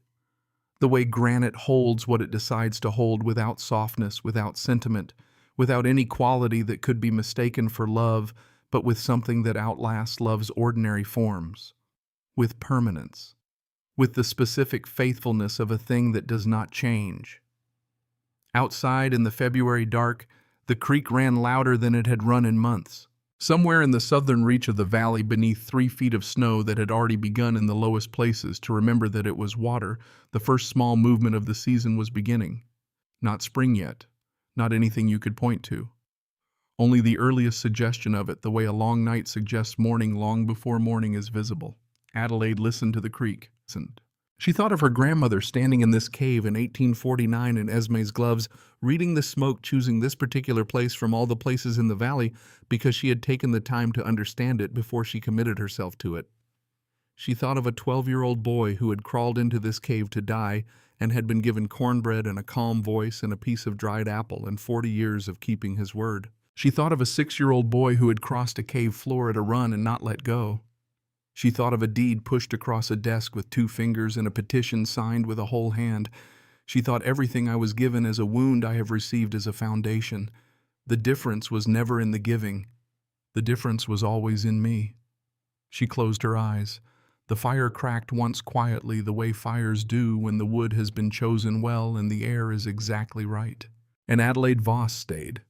The way granite holds what it decides to hold, without softness, without sentiment, without any quality that could be mistaken for love, but with something that outlasts love's ordinary forms, with permanence, with the specific faithfulness of a thing that does not change. Outside in the February dark, The creek ran louder than it had run in months. Somewhere in the southern reach of the valley, beneath 3 feet of snow that had already begun in the lowest places to remember that it was water, the first small movement of the season was beginning. Not spring yet, not anything you could point to. Only the earliest suggestion of it, the way a long night suggests morning long before morning is visible. Adelaide listened to the creek. She thought of her grandmother standing in this cave in 1849 in Esme's gloves, reading the smoke, choosing this particular place from all the places in the valley because she had taken the time to understand it before she committed herself to it. She thought of a 12-year-old boy who had crawled into this cave to die and had been given cornbread and a calm voice and a piece of dried apple and 40 years of keeping his word. She thought of a 6-year-old boy who had crossed a cave floor at a run and not let go. She thought of a deed pushed across a desk with 2 fingers and a petition signed with a whole hand. She thought everything I was given as a wound I have received as a foundation. The difference was never in the giving. The difference was always in me. She closed her eyes. The fire cracked once quietly, the way fires do when the wood has been chosen well and the air is exactly right. And Adelaide Voss stayed.